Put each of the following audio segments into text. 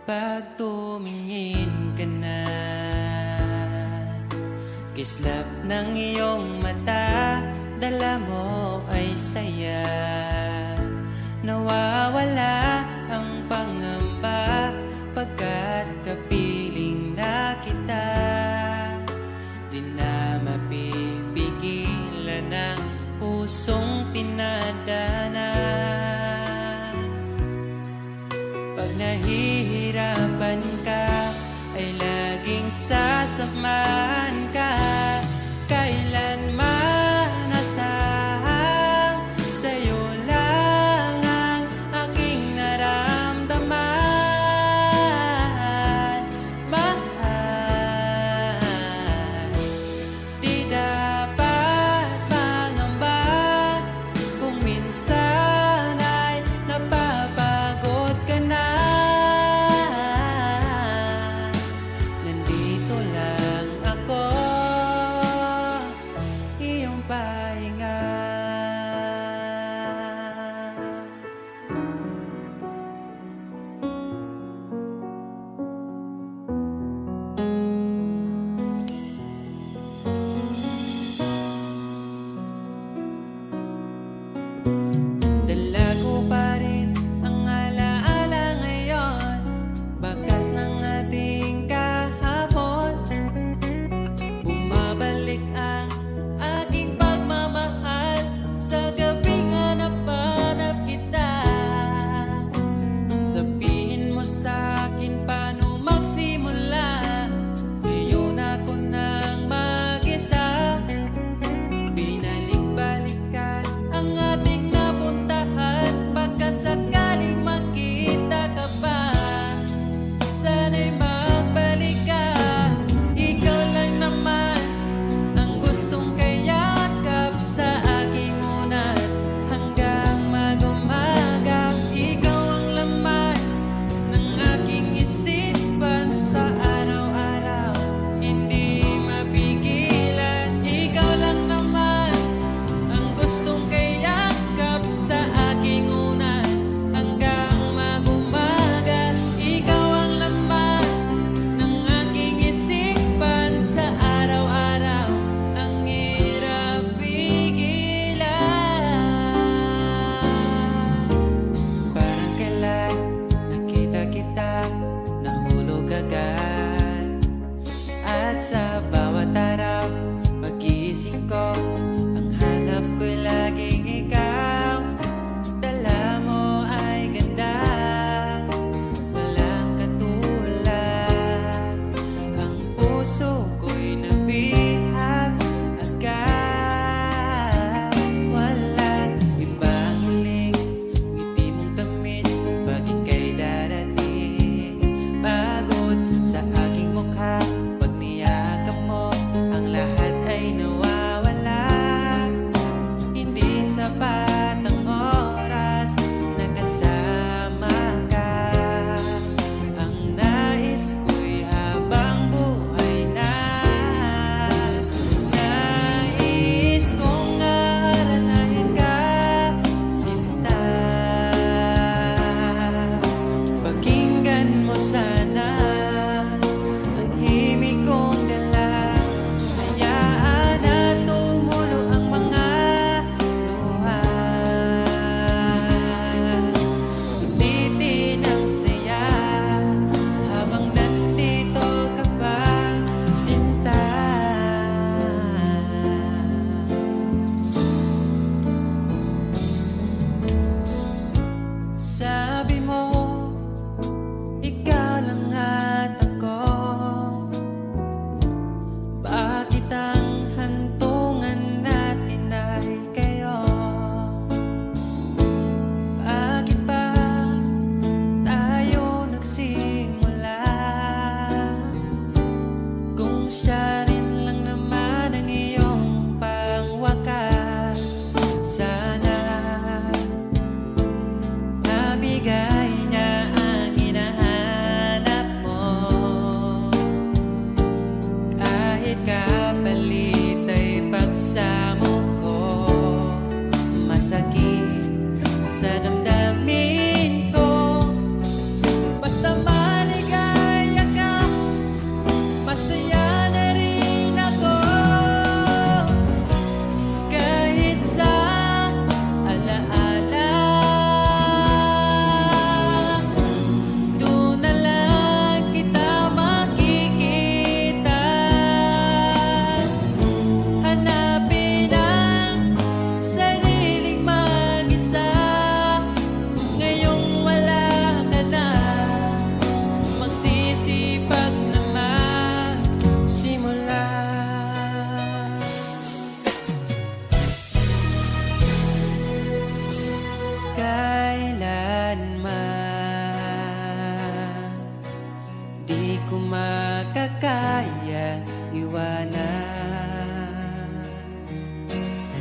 Pag tumingin ka na, kislap ng iyong mata, dala mo ay saya. Nawawala ang pangamba pagkat kapiling na kita. Di na mapipigilan ang pusong tinadana. Pag nahihirapan ka, ay laging sasamahan ka. Kailanman asahang sa'yo lang ang aking naramdaman. Mahal, di dapat mangamba kung minsan ay napapagod ka na. Nandito lang ako, iyong pahinga. Dala ko pa rin ang alaala ngayon, bakas ng ating kahapon. Bumabalik ang aking pagmamahal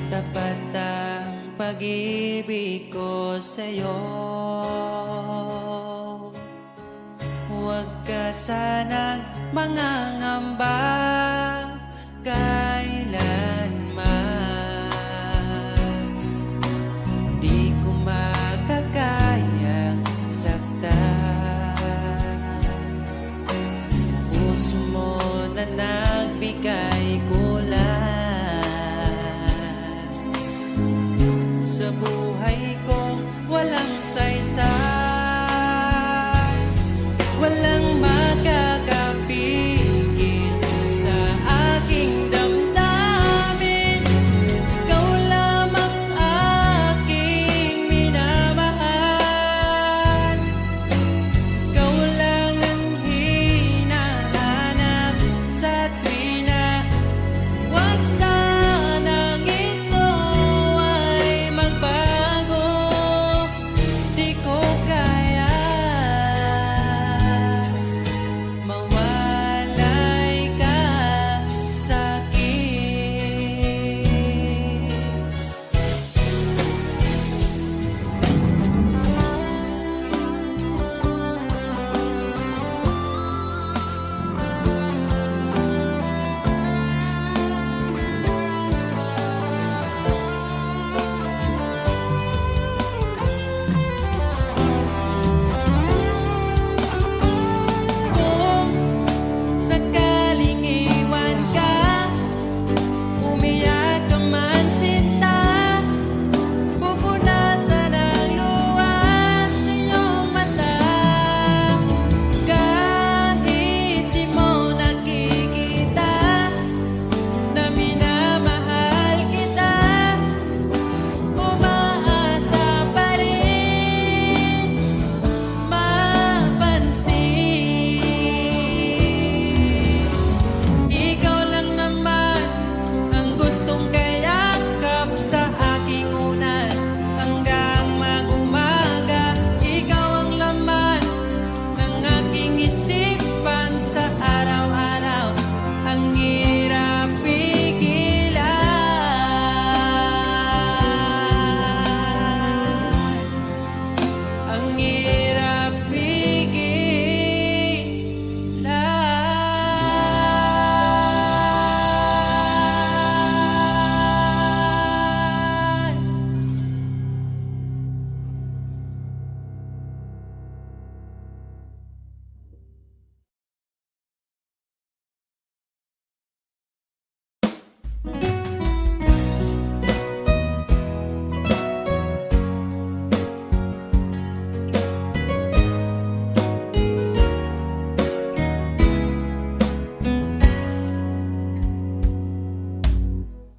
tapat ang pag-ibig ko sa'yo. Huwag ka sanang mangangamba kailanman. Di ko makakayang saktan puso mo na nagbigay kulan sa buhay kong walang saysay. Walang makakapigil sa aking damdamin. Ikaw lamang aking minamahal. Ikaw lang ang hinahanap sa tuwina. Huwag sanang ito ay magbago. Di ko kaya mawalay ka sa'kin. Kung sakaling iwan ka, umiyak ka man sinta, pupunasan ang luha sa iyong mata. Kahit di mo nakikita na minamahal kita, umaasa pa rin mapansin. Ikaw lang naman ang gustong kayakap sa aking unan hanggang mag-umaga. Ikaw ang laman ng aking isipan sa araw-araw. Ang hirap pigilan, ang hirap pigilan.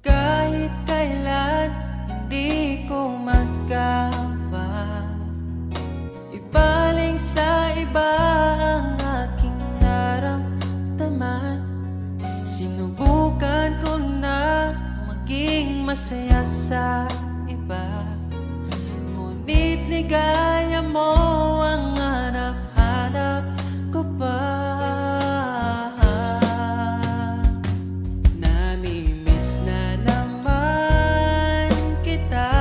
Kahit kailan hindi ko magkawang ibaling sa iba ang aking naramdaman. Sinubukan ko na maging masaya sa iba, ngunit ligaya mo ang hanap-hanap ko pa. Namimiss na naman kita,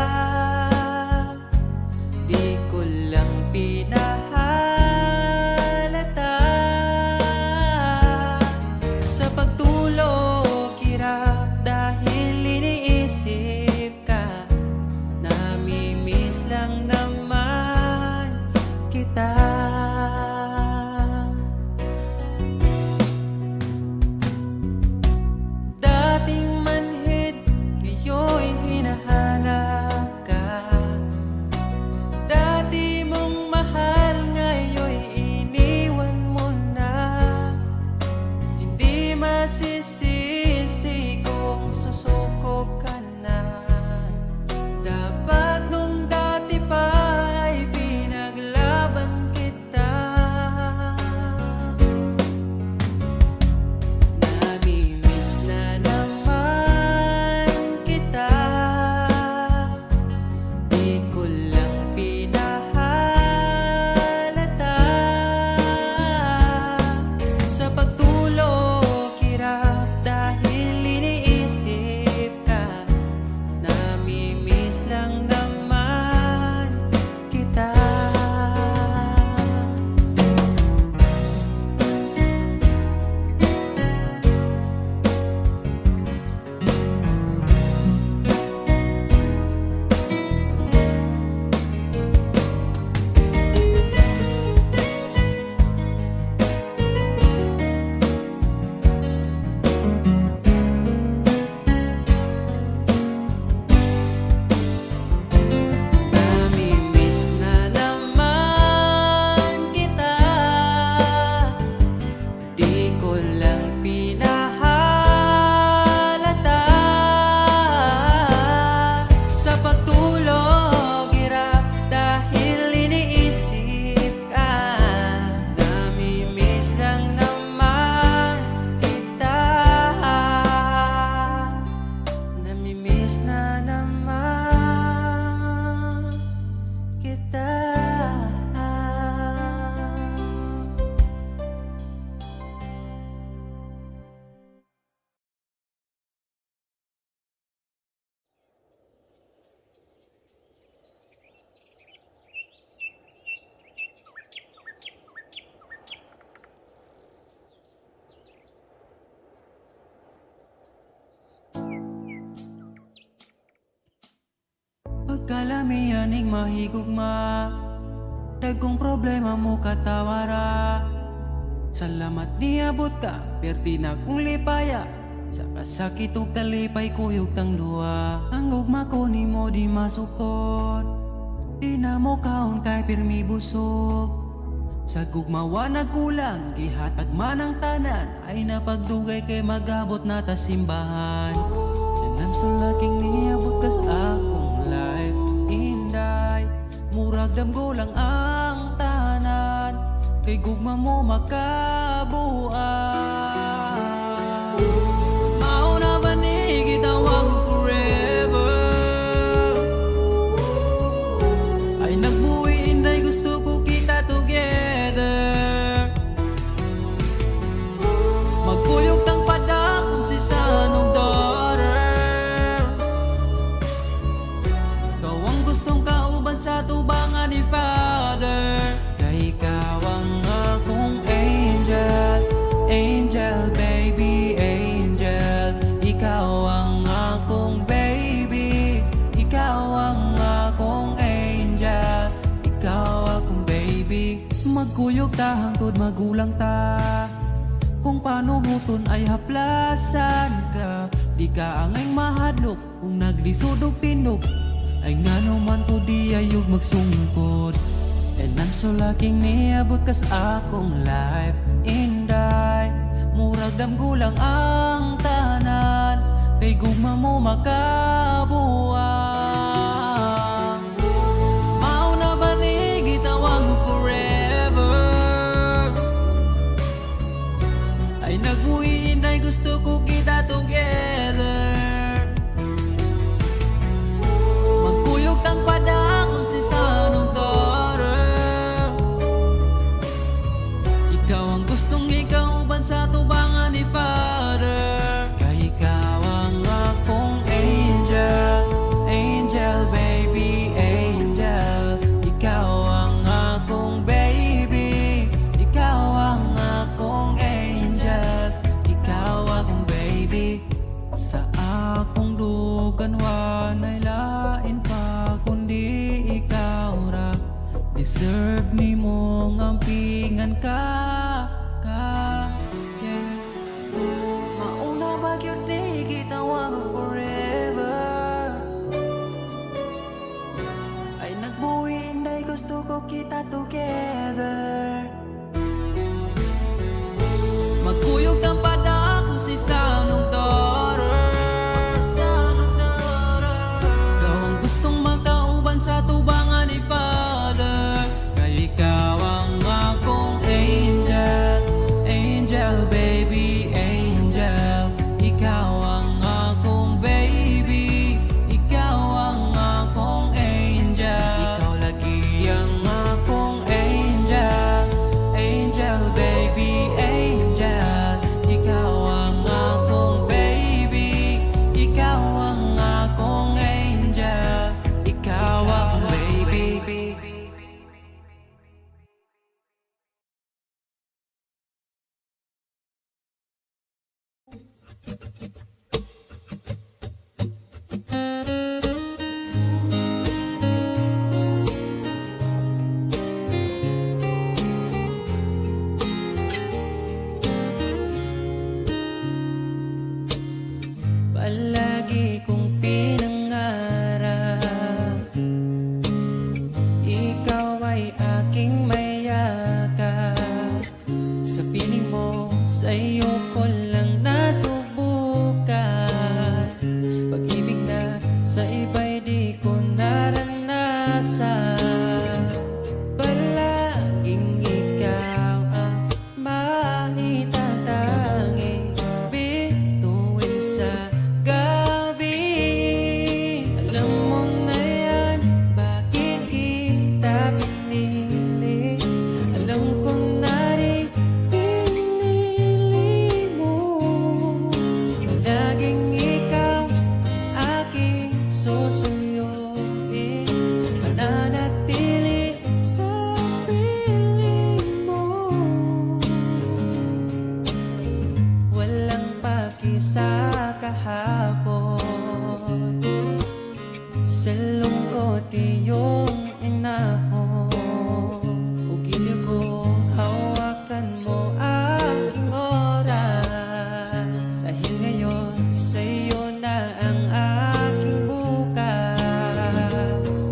di ko lang pinahalata. Sa pagtulog hirap dahil iniisip ka. Namimiss lang naman sa pagtulog, hirap dahil iniisip ka. Namimiss lang naman kita. Namimiss na naman kita. Pagkalamianing mahigugma, dagkong problema mo katawara. Salamat niabot ka, perti na kong lipaya. Sa kasakit o kalipay kuyog tang luwa. Ang gugma ko ni mo di masukot, di na mo kaon kay pirmi busog. Sa gugmawa nagkulang, gihatag man ang tanan, ay napagdugay kay magabot na ta simbahan. And I'm so lucky niabot ka sa akong life, inday. Murag damgo lang ang tanan, kay gugma mo makabuan. Mauna ba ni gitawag mo forever? Ay nagbuhi inday, gusto ko kita together. Magkuyog tang pada kung si sanong daughter. Ikaw ang gustong kauban sa tubangan ni Father. Kay ikaw ang akong angel, angel baby, angel. Ikaw ang akong baby, ikaw ang akong angel, ikaw akong baby. Magkuyog ta hangtod magulang ta, kung paano huton ay haplasan ka. Di ka angay mahadlok kung naglisod og tinog, ay ngano man to di ayog magsungkod. And I'm so lucky niabot ka sa akong life, inday. Murag damgo lang ang tanan, kay gugma mo makabuan. Mauna ba ni gitawag mo forever? Ay nagbuhi inday, gusto ko kita together. Magkuyog tang pada kung si sanong daughter. Ikaw ang gustong ikauban sa tubangan ni Father. Kay ikaw ang akong angel, angel baby, angel. Ikaw ang akong baby, ikaw ang akong angel, ikaw akong baby. Sa akong dugan wanay lain pa kundi ikaw ra. Deserve ni mong ampingan ka, yeah. Mauna ba yun ni gitawag mo forever? Ay nagbuhi inday, gusto ko kita together. Magkuyog ang pada kung si sanong daughter. Ikaw ang gustong makauban sa tubangan ni Father. Kay ikaw ang Sa lungkot iyong inahon, ugiliw ko hawakan mo aking oras. Dahil ngayon sa'yo na ang aking bukas.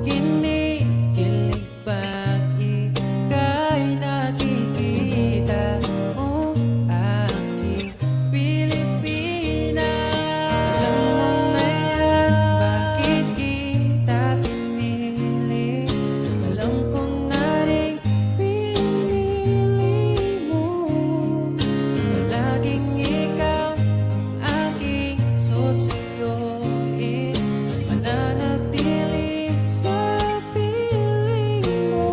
Kinikilig pag ika'y nakikita mo aking Pilipinas. Alam mo na yan, bakit kita pinili? Alam ko na rin pinili mo. Palaging ikaw ang aking susuyuin, mananatili sa piling mo.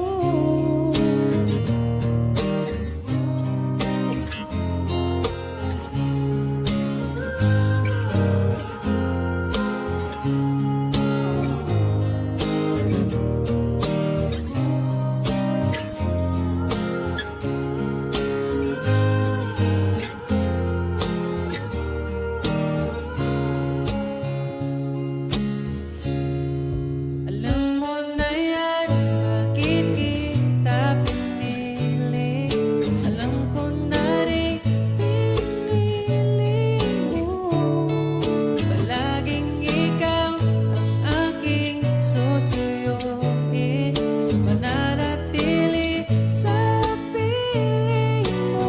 Alam mo na yan, bakit kita pinili? Alam ko na rin pinili mo. Palaging ikaw ang aking susuyuin, mananatili sa piling mo.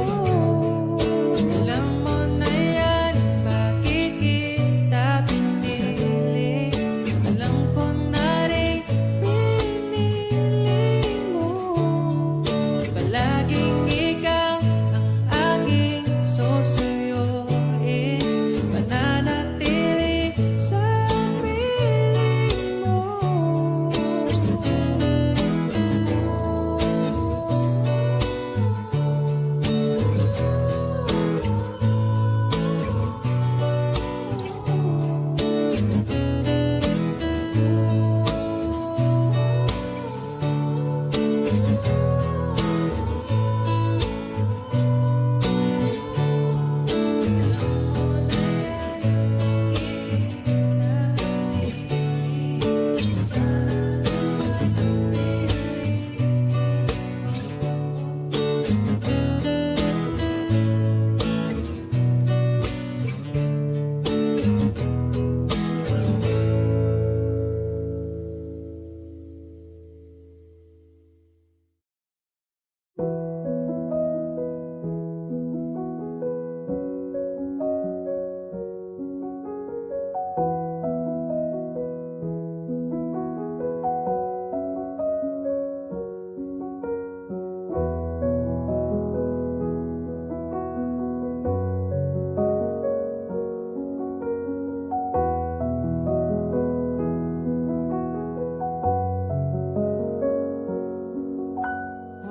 Alam mo na yan, bakit kita pinili? Alam ko na rin pinili mo. Palaging ikaw ang aking susuyuin, mananatili sa piling mo.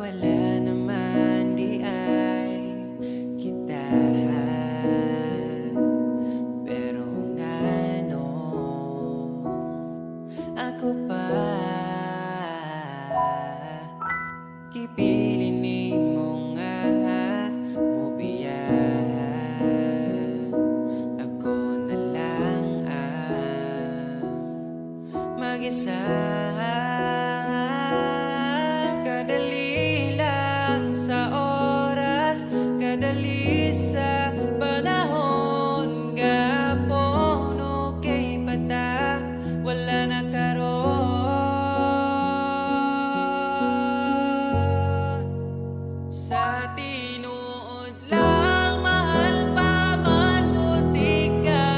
Wala naman di ay kita, pero ngano ako pa kipili nimo nga mubiyan. Ako na lang ang mag-isa. Kadali lang sa oras, kadali sa panahon, gapon okay pa ta, wala na karon. Sa tinuod lang mahal pa man ko tika,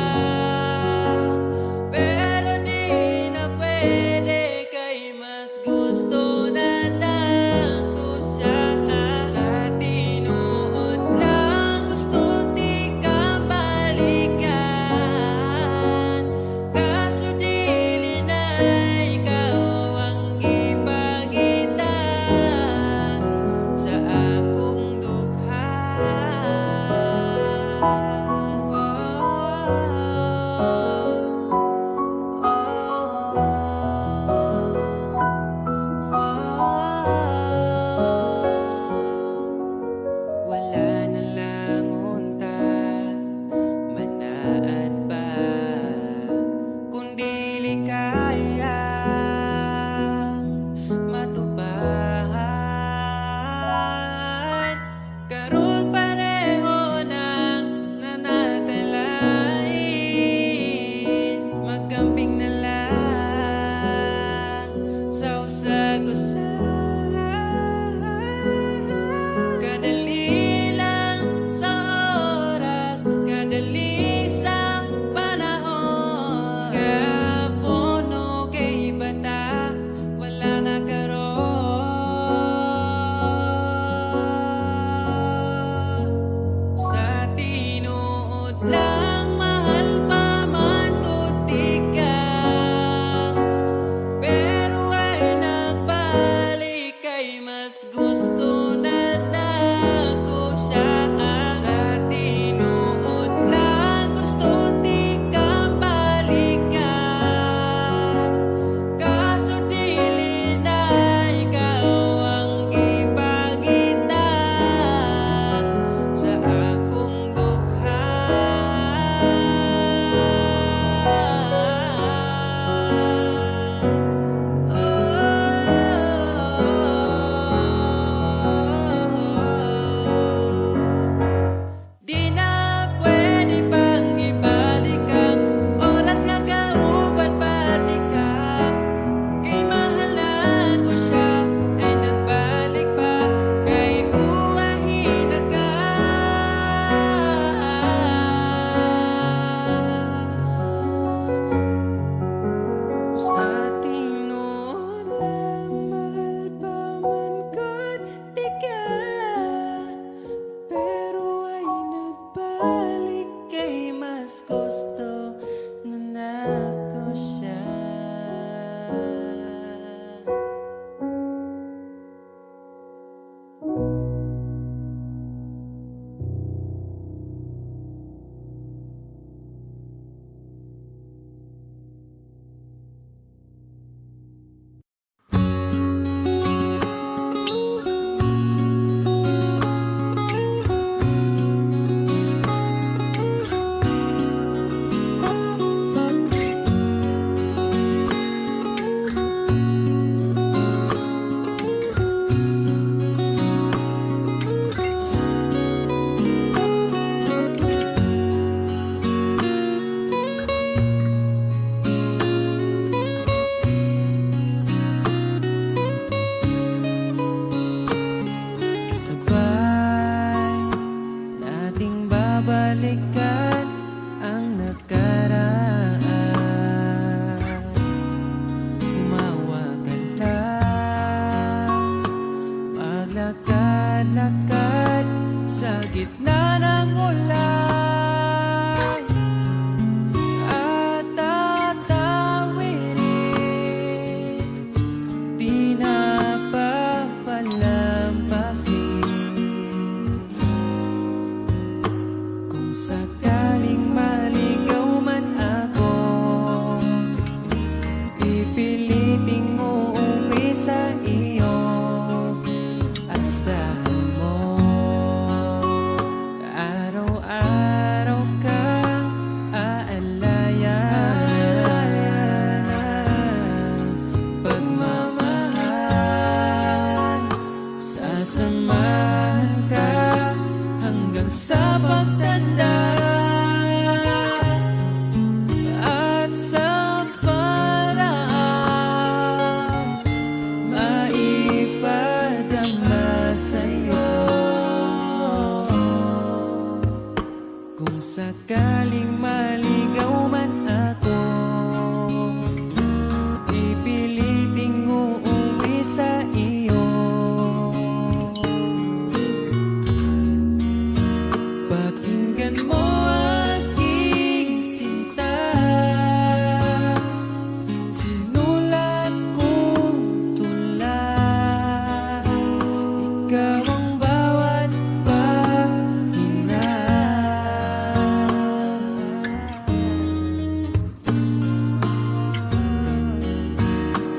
pero di na pwede kay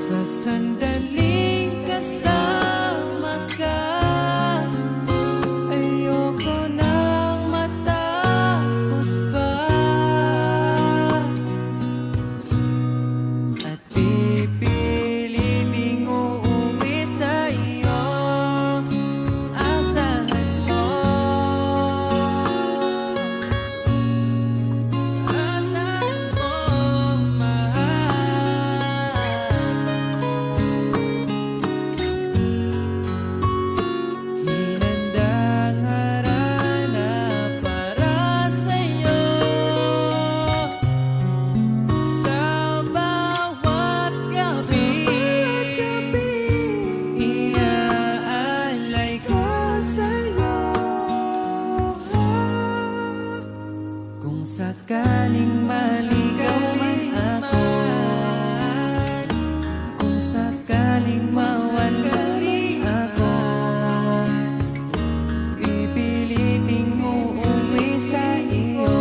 Sa sandaling kasama ka, ayoko nang matapos pa. At pipiliting uuwi sa iyo, asahan mo. Asahan mo, mahal. Hinandang harana para sa'yo sa bawat gabi. Iaalay ko sa'yo. Kung sakaling maligaw man ako, kung sakaling mawalay ako, pipiliting uuwi sa iyo,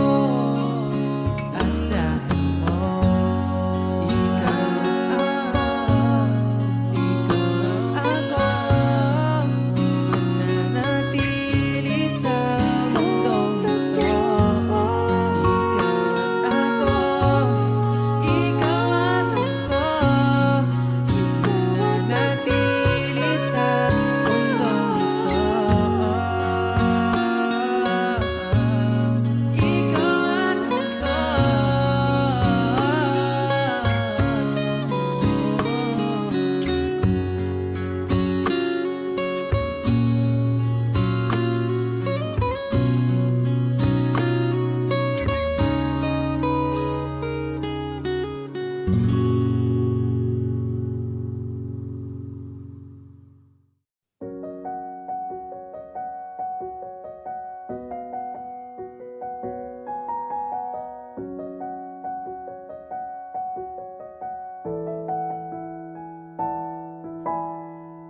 asahan mo. Ikaw ako, mananatili sa mundong ito. Ikaw at ako, mananatili sa mundong ito. Ikaw at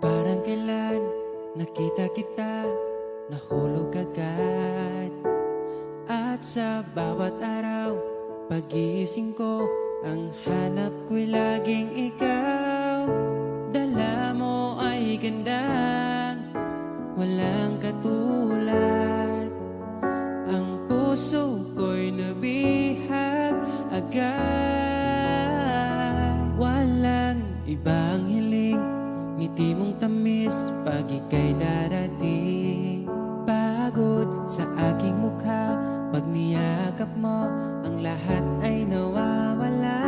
parang kailan nakita kita, nahulog agad. At sa bawat araw, pagising ko, ang hanap ko'y laging ikaw. Dala mo ay gandang walang katulad. Ang puso ko'y nabihag agad. Walang ibang hiling, ngiti mong tamis pag ika'y darating. Pagod sa aking mukha, pag niyakap mo, ang lahat ay nawawala.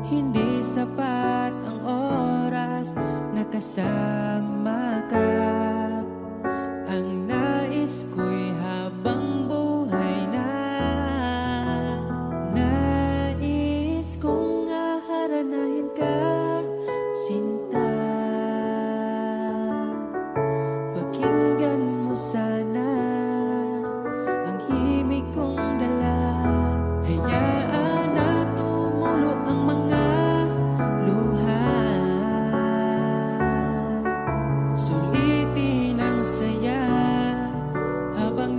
Hindi sapat ang oras na kasama ka. Ang nais ko'y habang buhay na. Nais kong aharanahin ka, sinta. Pakinggan mo sana ang himig kong dala. Hayaan na tumulo ang mga luha. Sulitin ang saya habang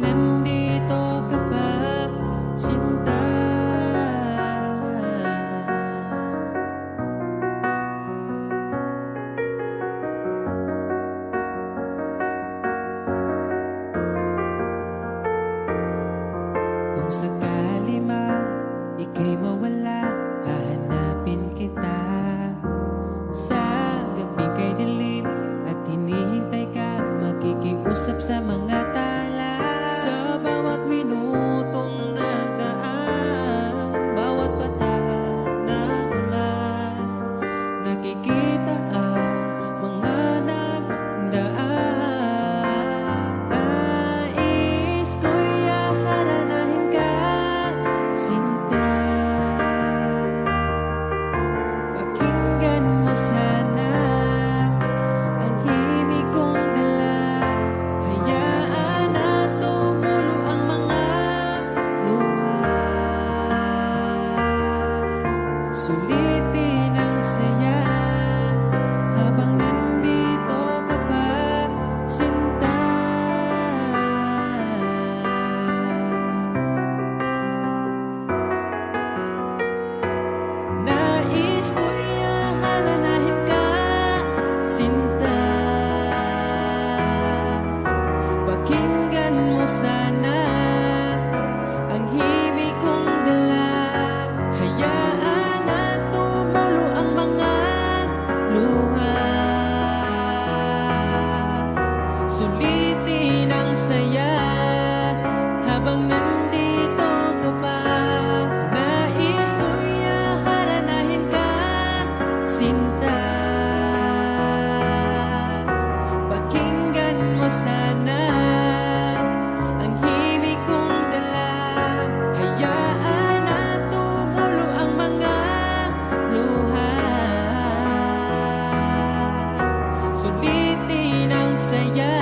Sulitin ang saya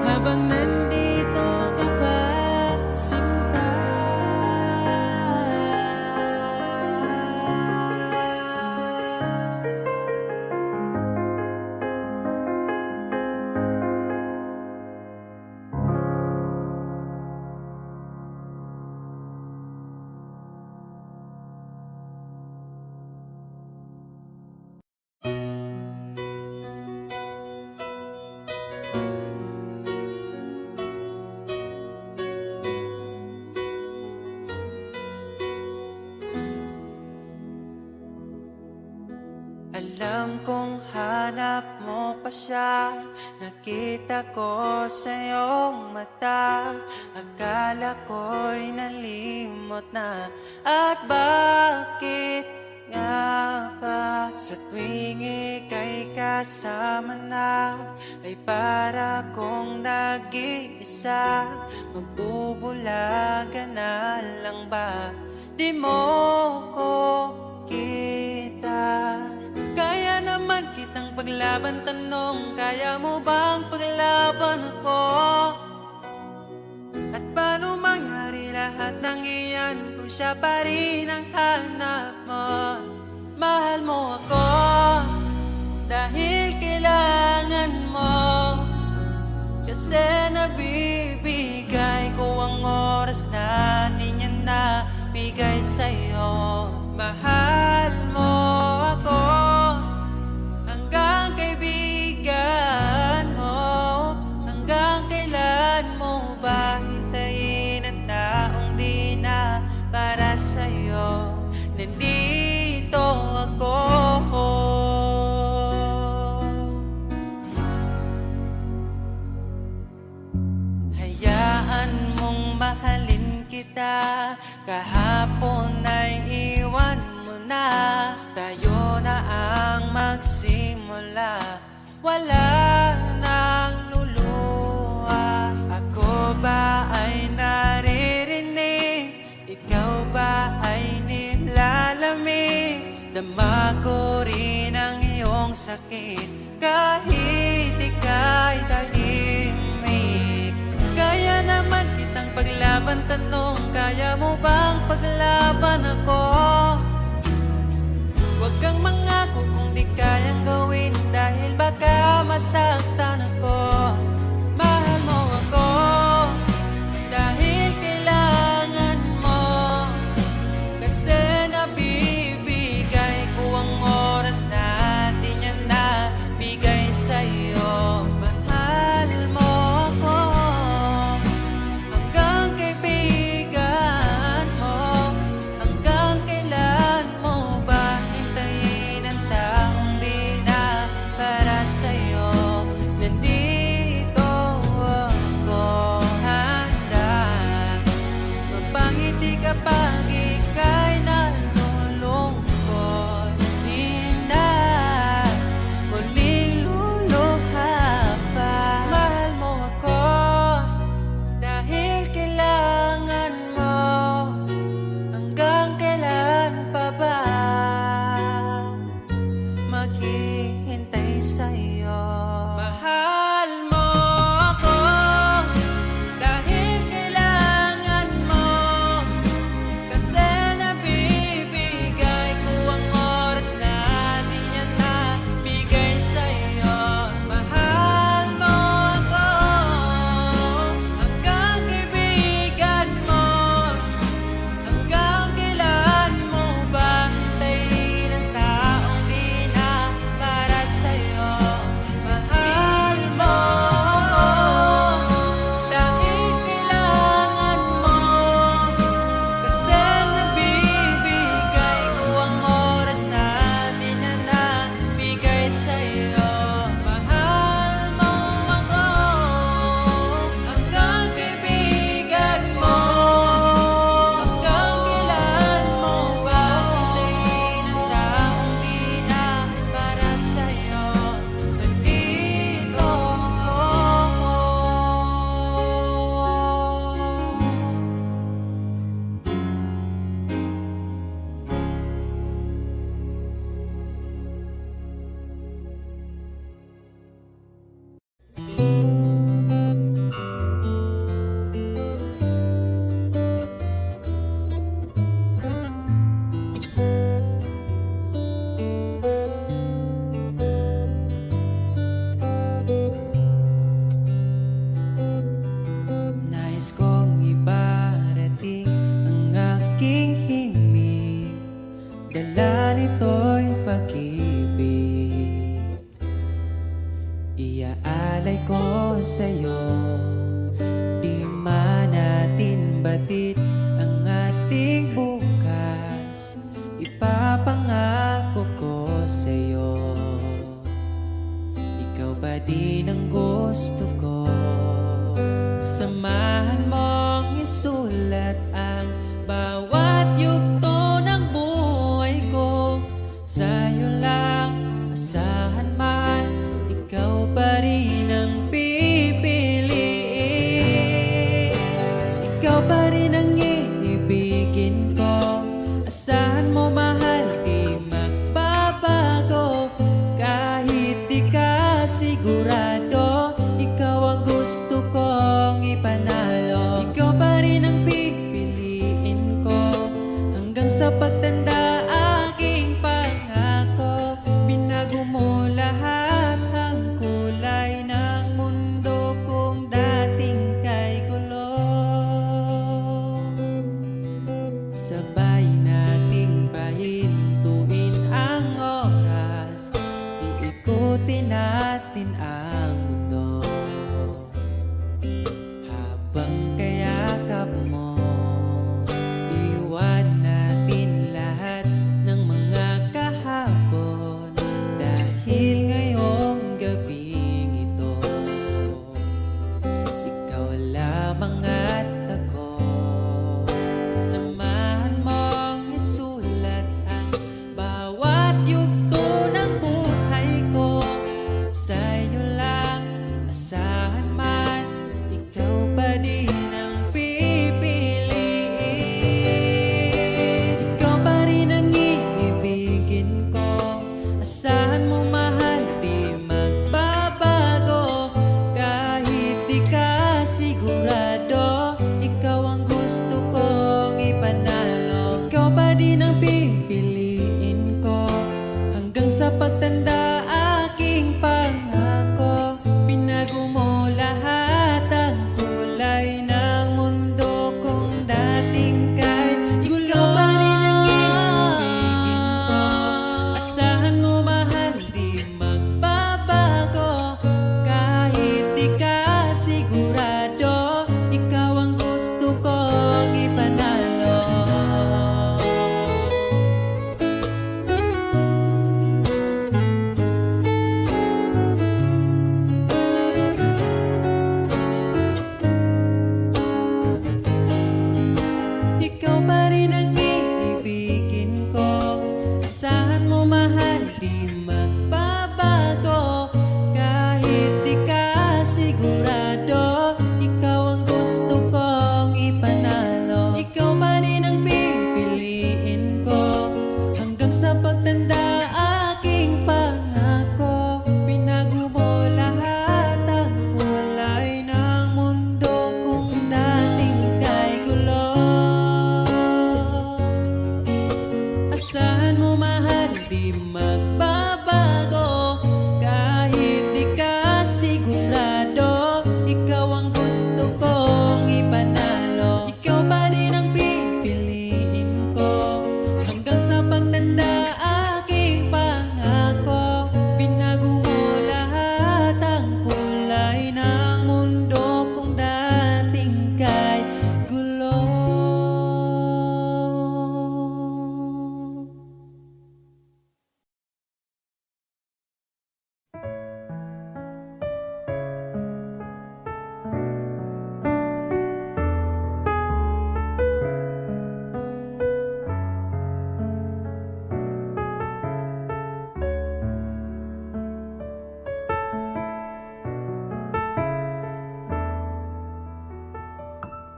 habang nandito ka pa, sinta. Alam kong hanap mo pa siya, nakita ko sa iyong mata. Akala ko'y nalimot na, at bakit nga ba sa tuwing ika'y kasama na, ay para kong nag-iisa. Magbubulaga na lang ba, di mo ko kita? Kaya naman kitang paglaban, tanong, kaya mo bang paglaban ako? At paano mangyari lahat ng iyan kung siya pa rin ang hanap mo? Mahal mo ako dahil kailangan mo, kasi nabibigay ko ang oras na di niya nabigay sa'yo. Mahal mo ako hanggang kaibigan mo. Hanggang kailan mo ba hintayin ang taong di na para sa'yo? Nandito ako. Hayaan mong mahalin kita, kahapon ay iwan mo na. Tayo na ang magsimula, wala nang luluha. Ako ba ay naririnig? Ikaw ba ay nilalamig? Dama ko rin ang iyong sakit kahit ika'y tahimik. Kaya naman kitang paglaban, tanong, kaya mo bang paglaban ako? Huwag kang mangako kung di kayang gawin, dahil baka masaktan ako. Mahal mo ako dahil kailangan mo, kasi nabibigay ko ang oras na di niya nabigay sa'yo. Mahal mo ako hanggang kaibigan mo. Hanggang kailan mo ba hintayin ang taong di na para sa'yo? Nandito ako, handa mapangiti kapag ika'y nalulungkot. Di na muling luluha pa. Mahal mo ako dahil kailangan mo. Hanggang kailan pa ba maghihintay sa'yo? Mahal mo ako dahil kailangan mo, kasi nabibigay ko ang oras na di niya nabigay sa'yo. Mahal mo ako hanggang kaibigan mo. Hanggang kailan mo ba hintayin ang taong di na para sa'yo? Mahal sa'yo. Di man natin batid ang ating bukas, ipapangako ko sa'yo, ikaw pa din ang gusto ko. Samahan mong isulat ang bawat yugto ng buhay ko. Sa'yo lang asahan man, ikaw pa rin ang pipiliin. Ikaw pa rin ang iibigin ko. Asahan mo mahal, di magbabago. Kahit di ka sigurado, ikaw ang gusto kong ipanalo. Ikaw pa rin ang pipiliin ko hanggang sa pagtanda. Aking pangako, binago mo lahat ang kulay ng mundo kung dating kay gulo. Sabay nating pahintuin ang oras, iikutin natin ang mundo. Habang kayakap mo, iwan natin lahat ng mga kahapon. Dahil ngayong gabing ito, ikaw lamang at ako. Samahan mong isulat ang bawat yugto ng buhay ko. Sa'yo lang asahan man, ikaw pa din ang pipiliin. Ikaw pa rin ang iibigin ko. Asahan mo mahal, di magbabago. Kahit di ka sigurado, ikaw ang gusto kong ipanalo. Ikaw pa din ang pipiliin ko hanggang sa pagtanda. Aking pangako, binago mo lahat ang kulay ng mundo kung dating kay gulo. Ikaw pa rin ang iibigin ko. Asahan mo mahal, di magbabago. Kahit di ka sigurado, ikaw ang gusto kong ipanalo. Ikaw pa rin ang iibigin ko. Asahan mo mahal, di magbabago. Kahit di ka sigurado, ikaw ang gusto kong ipanalo. Ikaw pa rin ang pipiliin ko hanggang sa pagtanda. Aking pangako, binago mo lahat ang kulay ng mundo kung dating kay gulo. Asahan mo mahal, di magbabago. Kahit di ka sigurado, ikaw ang gusto kong ipanalo. Ikaw pa rin ang pipiliin ko hanggang sa pagtanda. Aking pangako, binago mo lahat ang kulay ng mundo kung dating kay gulo.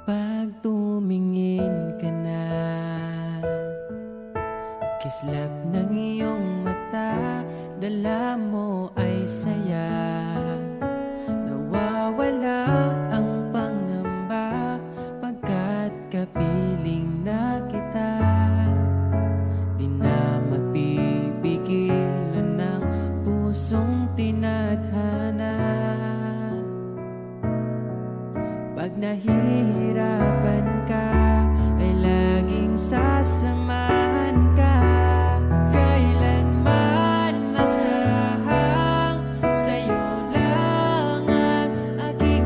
Pag tumingin ka na, kislap ng iyong mata, dala mo ay saya. Nawawala ang pangamba pagkat kapiling na kita. Di na mapipigilan ng pusong tinadhana. Pag nahihirapan ka, ay laging sasamahan ka. Kailanman nasahang sa'yo lang ang aking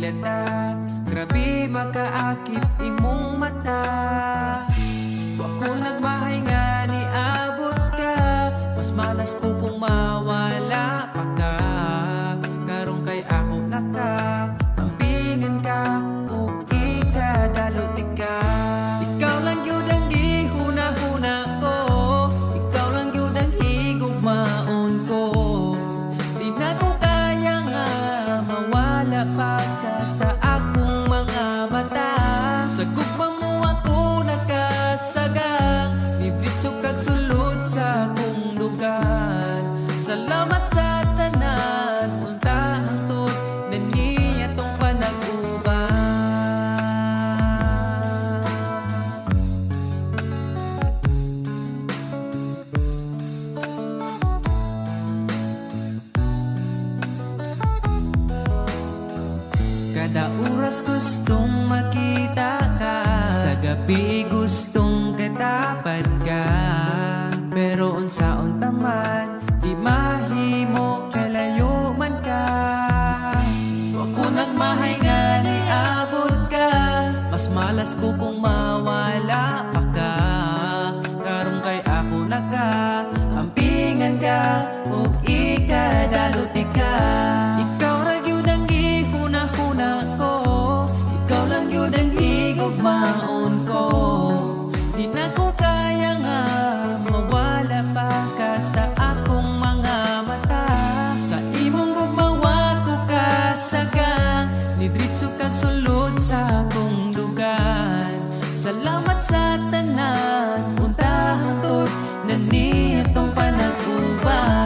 ganda, grabe makaakit imong mata. Wa ko nagmahay nga ni abot ka, mas malas ko kung mawala pa ka. Karong kay ako naka ambingan ka o ikadalot ka. Ikaw lang yun ang gihuna-huna ko, ikaw lang yun ang higugmaon ko. Di na ko kaya nga mawala pa ka sa akong mga mata. Sa gugma mo ako nakasagang, bibritso kag sulod sa akong lugar. Salamat sa tanan, unta hangtod na niya tong panag-uban. Kada oras gustong makita ka, sa gabi gustong katapad ka. Pero unsaon taman, di mahimo kalayo man ka. Wa ko nagmahay nga ni abot ka, mas malas ko kung mawala pa ka. Karong kay ako naka ampingan ka o ikadalot ka. Ikaw ra gyud ang gihuna-huna ko, ikaw lang yun ang higugmaon ko. Di na ko kaya nga mawala pa ka sa akong mga mata. Sa imong gugmawa ko kasagang, nidritso kag sulod sa akong lugar. Salamat sa tanan, unta hangtod na nitong panag-uban.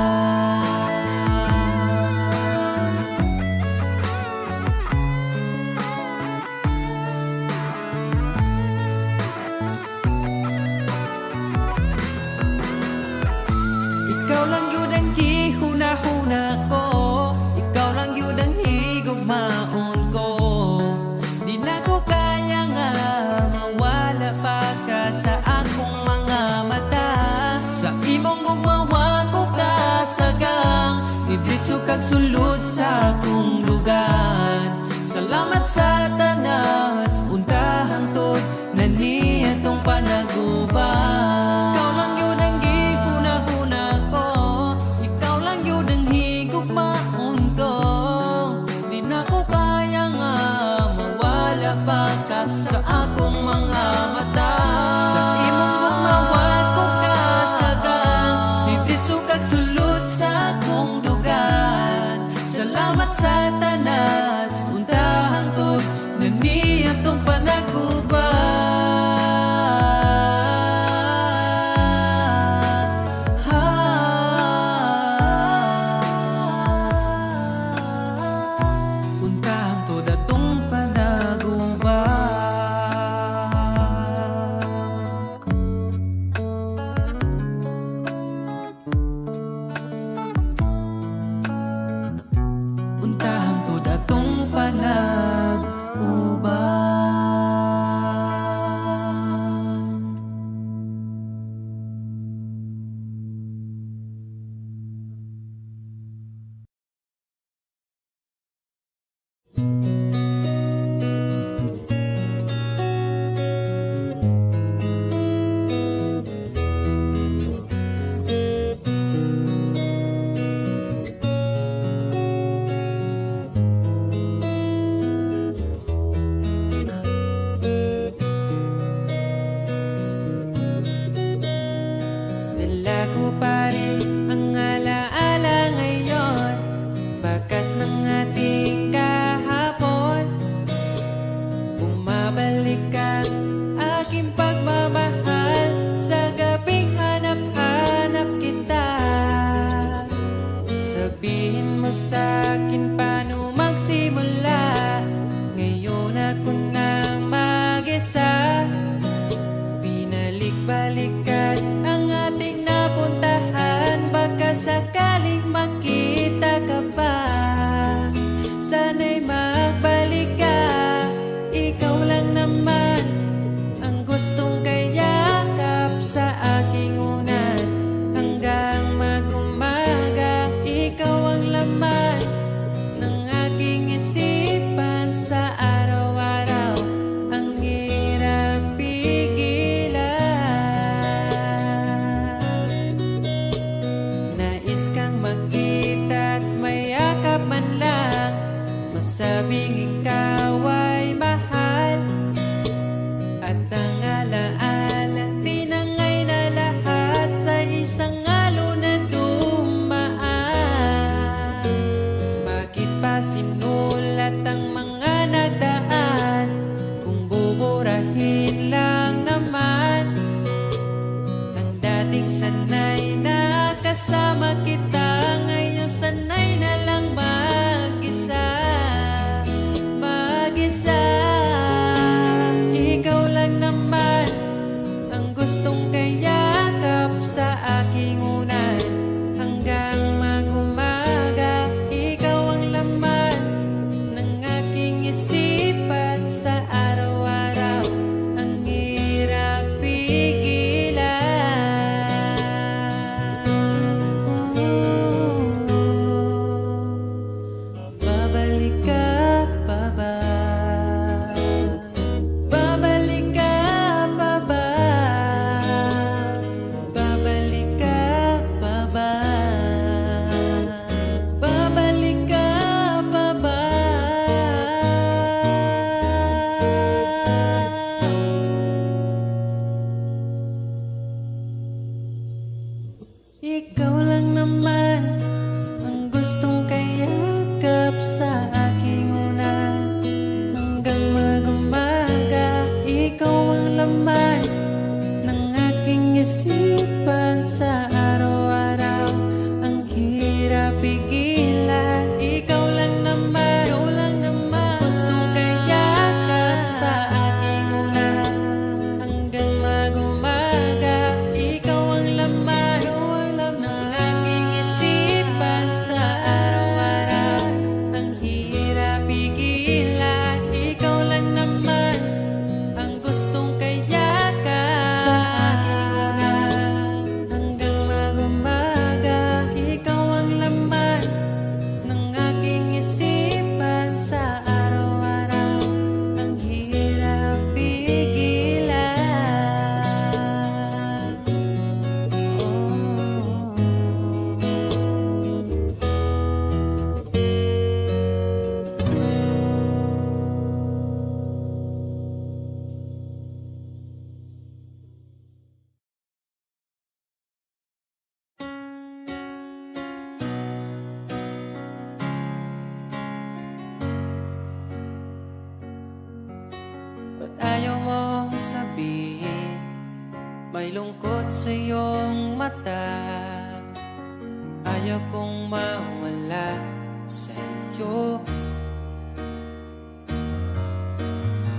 Ikaw lang yun ang gihuna-huna ko, ikaw lang yun ang higugmaon ko. Di na ko kaya nga mawala pa ka sa akong mga mata. Sa imong gugmawa ko kasagang, nidritso kag sulod sa akong lugar. Salamat sa tanan, unta hangtod na niya tong panag-uban. Ikaw lang yun ang gihuna-huna ko, ikaw lang yun ang higugmaon ko. Di na ko kaya nga mawala pa ka sa akong mga mata. Sa imong gugmawa ko kasagang, nidritso kag sulod sa akong lugar. Salamat sa tanan, unta hangtod na niya tong unta hangtod atong panag-uban. Unta hangtod atong panag-uban. Dala ko pa rin ang alaala ngayon, bakas ng ating kahapon. Bumabalik ang aking pagmamahal, sa gabing hanap-hanap kita. Sabihin mo sa'kin paano magsimula, ngayon ako nang mag-isa. Binalik-balikan ang ating napuntahan, baka sakaling makita ka pa. sabihin, may lungkot sa iyong mata. Ayaw kong mawala sa iyo.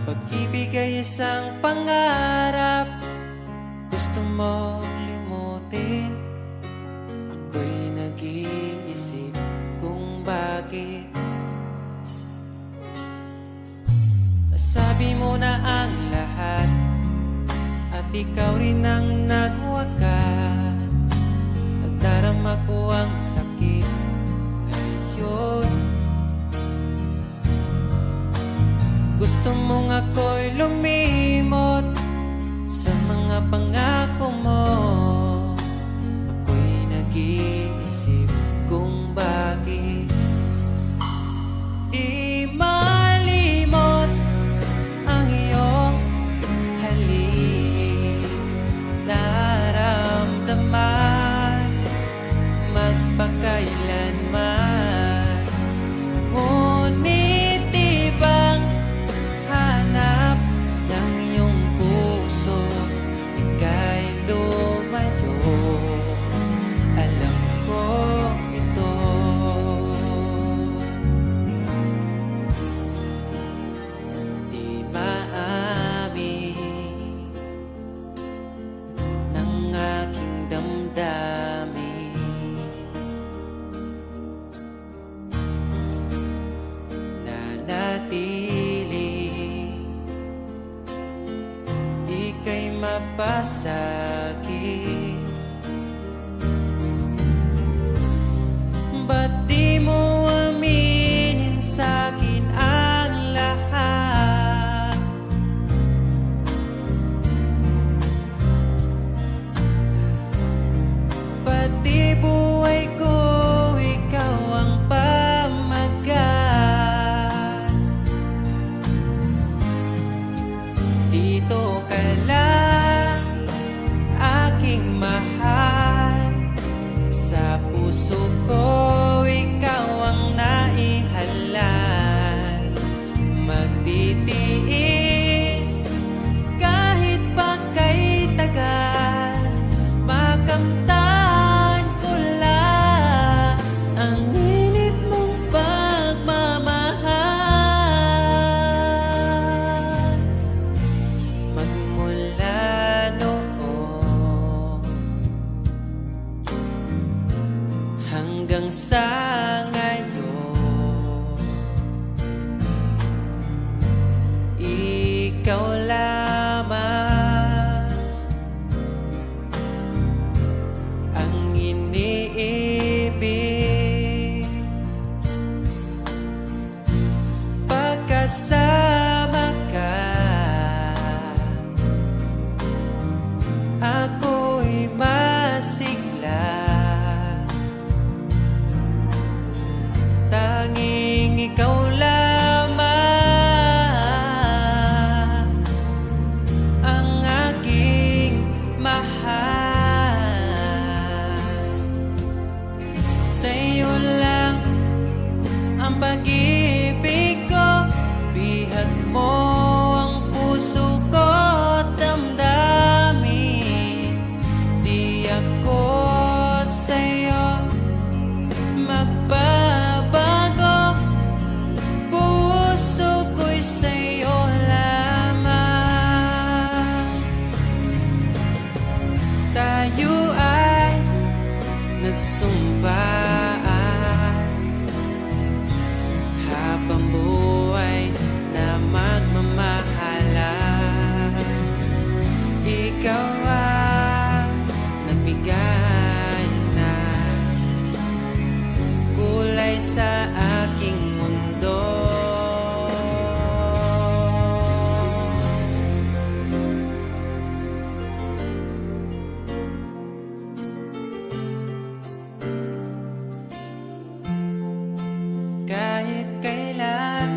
Pag-ibig ay isang pangarap, gusto mo limutin. Ako'y nag-iisip kung bakit. Nasabi mo na ang lahat at ikaw rin ang nagwakas. Nadarama ko ang sakit ngayon. Gusto mong ako'y lumimot sa mga pangako mo. Ako'y nag-iisip kung bakit di malimot ang iyong halik. Naramdaman magpakailanman. Ngunit ibang hanap ng iyong puso, ika'y lumayo. Alam ko ito. Di maamin ng aking damdamin. Nanatili, ika'y mapasakit. Ba't di mo aminin sa'kin ang lahat? Pati buhay ko, ikaw ang pamagat. Dito ka lang, aking mahal. Sa puso ko, ikaw ang naihalal. Magtitiis kahit pa kay tagal. Makamtan ko lang ang init mong pagmamahal. Magmula noon hanggang sa ngayon, ikaw lamang ang iniibig. Pagkasama ka, ako'y masigla. Tanging ikaw lamang ang aking mahal. Sa'yo lang ang pag-ibig ko, bihag mo ang puso ko't damdamin. Di ako sa'yo magbabago, puso ko'y sa'yo lamang. Tayo ay nagsumpaan habang buhay na magmamahalan. Ikaw ang nagbigay ng kulay sa aking mundo. Kahit kailan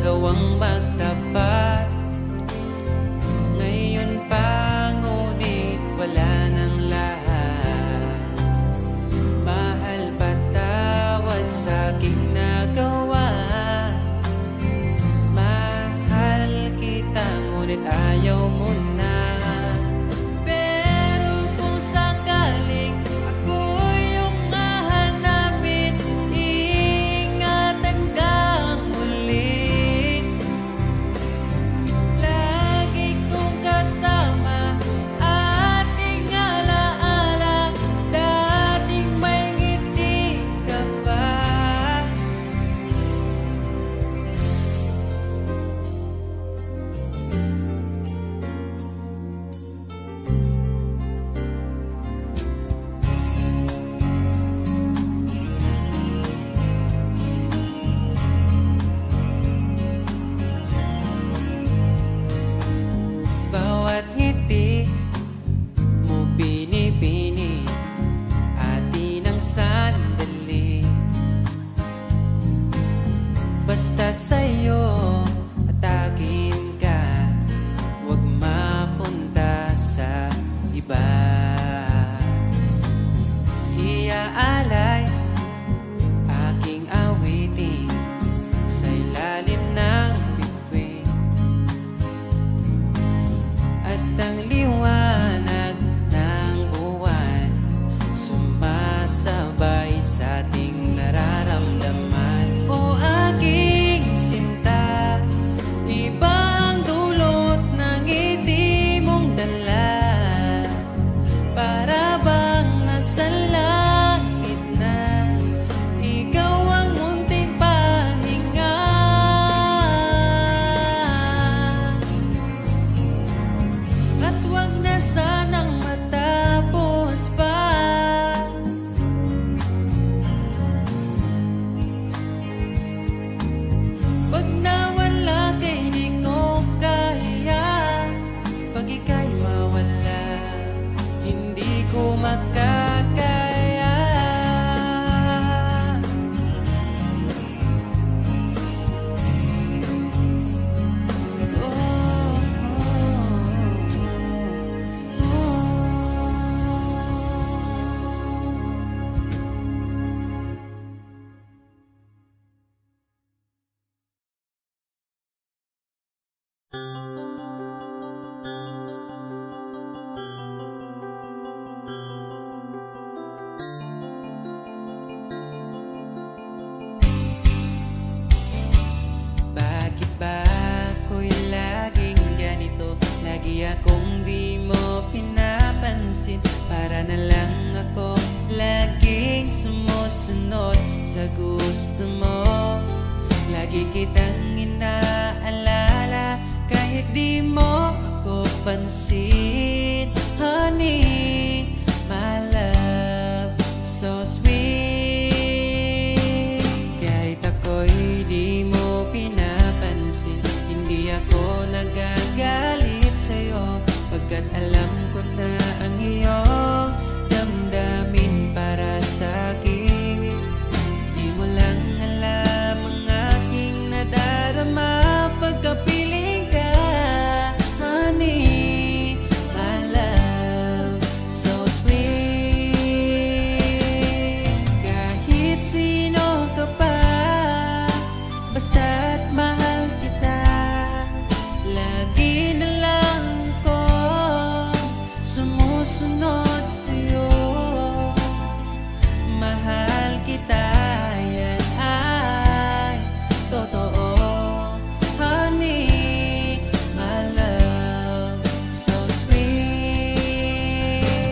nagawang magtapat. Ngayon pa ngunit wala nang lahat. Mahal, patawad sa aking nagawa. Mahal kita ngunit ayaw mo na. Pero kung sakaling ako yung hahanapin, iingatan ka muli. Lagi kong kasama, ating alaala, dating may ngiti ka pa. Bawat ngiti mo binibini, atin ang sandali. Basta sa'yo at akin ka, huwag mapunta sa iba. Iaalay aking awitin sa ilalim ng bituin, at ang liwanag ng buwan sumasabay sa ating nararamdaman. O aking sinta, iba ang dulot ng ngiti mong dala. Para bang nasa langit na, ikaw ang munting pahinga. At wag na sanang matapos pa. Pag nawala kay di ko kaya, pag ika'y mawala, hindi ko makakaya. Bakit ba ako'y laging ganito? Lagi akong di mo pinapansin. Para na lang ako laging sumusunod sa gusto mo. Lagi kitang inaalala kahit di mo ako pansin. Honey, my love, so sweet. Kahit ako'y di mo pinapansin, hindi ako nagagalit sa'yo, pagkat alam ko na ang iyong damdamin para sa'kin. Di mo lang alam ang aking nadarama pagkapiling ka. Honey, my love, so sweet. Kahit sino ka pa, basta't mahal kita. Lagi na lang ko sumusunod sa'yo. Mahal kita, yan ay totoo. Honey, my love, so sweet.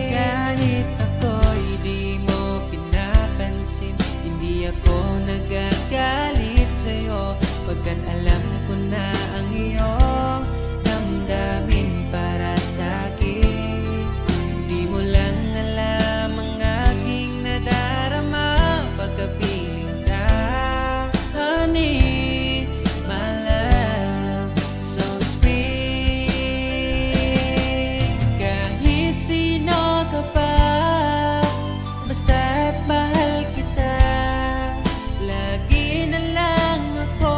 Kahit ako'y di mo pinapansin, hindi ako nagagalit sa'yo, pagkat alam ko na ang iyong damdamin para sa'kin. Di mo lang alam ang aking nadarama pagkapiling ka. Honey, my love, so sweet. Kahit sino ka pa, basta't mahal kita. Lagi na lang ako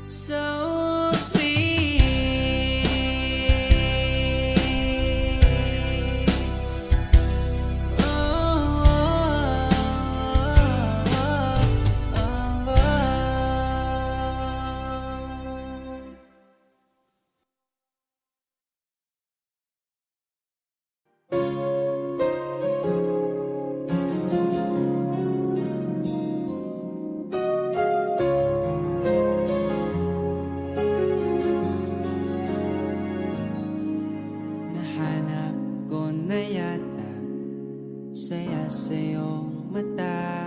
so sweet. Oh, oh, oh, oh. Nahanap ko na yata saya sa iyong mata.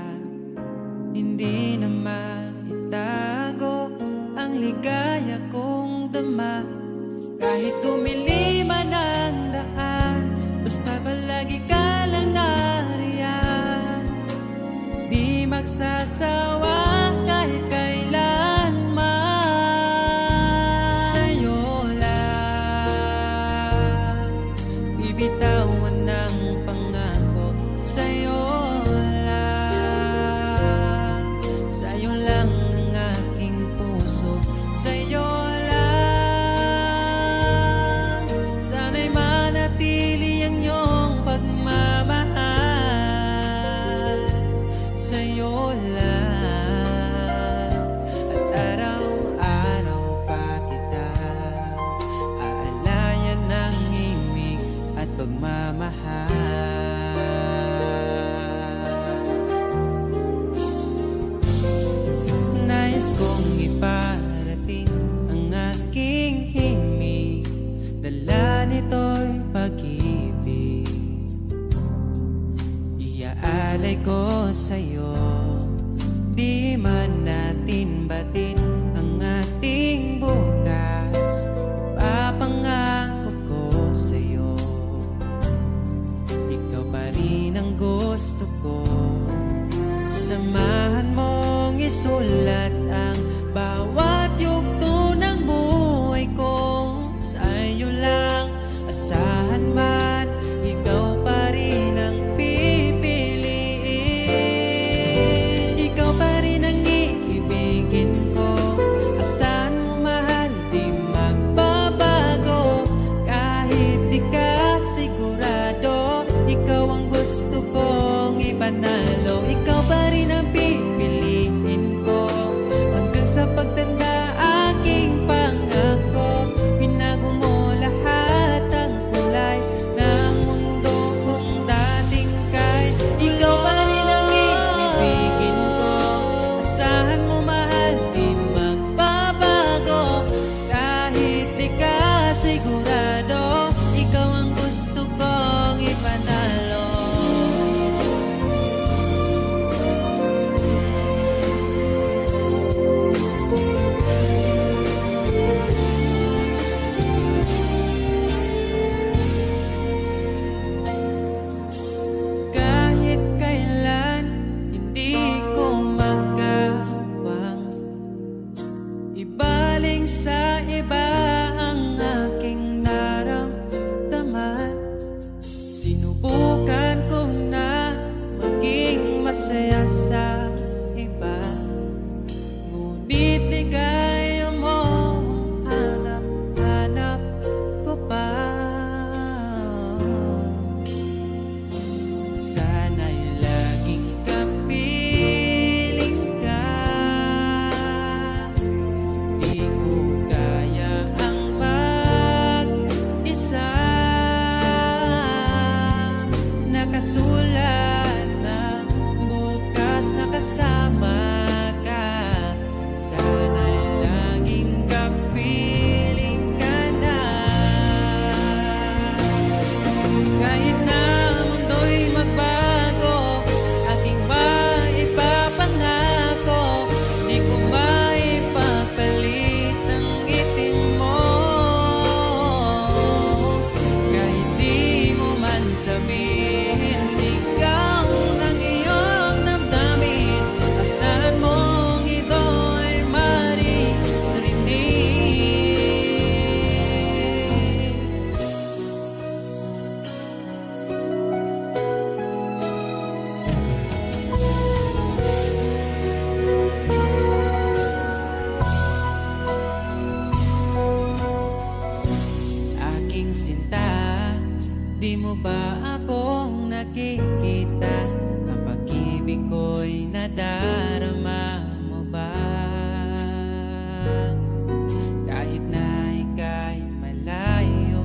Hindi na maitago ang ligaya kong dama. Kahit tumilim man ang daan, basta palagi ka lang nariyan. Di magsasawa kahit kailanman. Sa'yo lang bibitawan ng pangako. Sa'yo lang, sa'yo lang ang aking puso. Sa'yo lang, sana'y manatili ang iyong pagmamahal. Sa'yo lang, at araw-araw pa kita aalayan ng himig at pagmamahal. Nais kong iparating ang aking himig, dala nito'y pag-ibig. Iaalay ko sa'yo, di man natin batin ang ating bukas. Papangako ko sa'yo, ikaw pa rin ang gusto ko. Samahan mong isulat ang bawat yugto ng buhay ko. Sa'yo lang, asahan man, ikaw pa rin ang pipiliin. Ikaw pa rin ang iibigin ko. Asahan mo mahal, di magbabago. Kahit di ka sigurado, ikaw ang gusto kong ipanalo. Ikaw pa rin ang pipiliin ko hanggang sa pagtanda aking pangako. Binago mo lahat ang kulay ng mundo kung dating kay. Ikaw pa rin ang iibigin ko. Asahan mo mahal, di magbabago. Kahit di ka sigurado, ikaw ang gusto kong ipanalo. Kahit kailan hindi ko magawang ibaling sa iba ang aking naramdaman. Sinubukan ko na maging masaya sa iba, ngunit ligaya mo ang hanap-hanap ko pa. Sana'y laging kapiling ka, di ko ba akong nakikita? Ang pag-ibig ko'y nadarama mo ba? Kahit na ika'y malayo,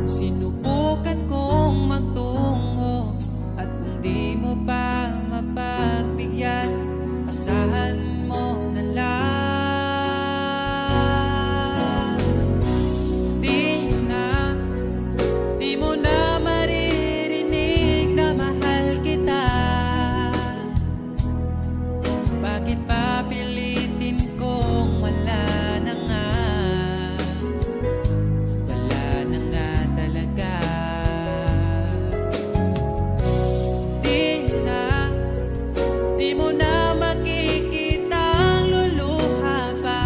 sinubukan kong magtungo. At kung di mo pa mapagbigyan, asahan mo na lang. Di mo na maririnig na mahal kita. Bakit pa pilitin kung wala na nga? Wala na nga talaga. Di mo na makikita ang luluha pa.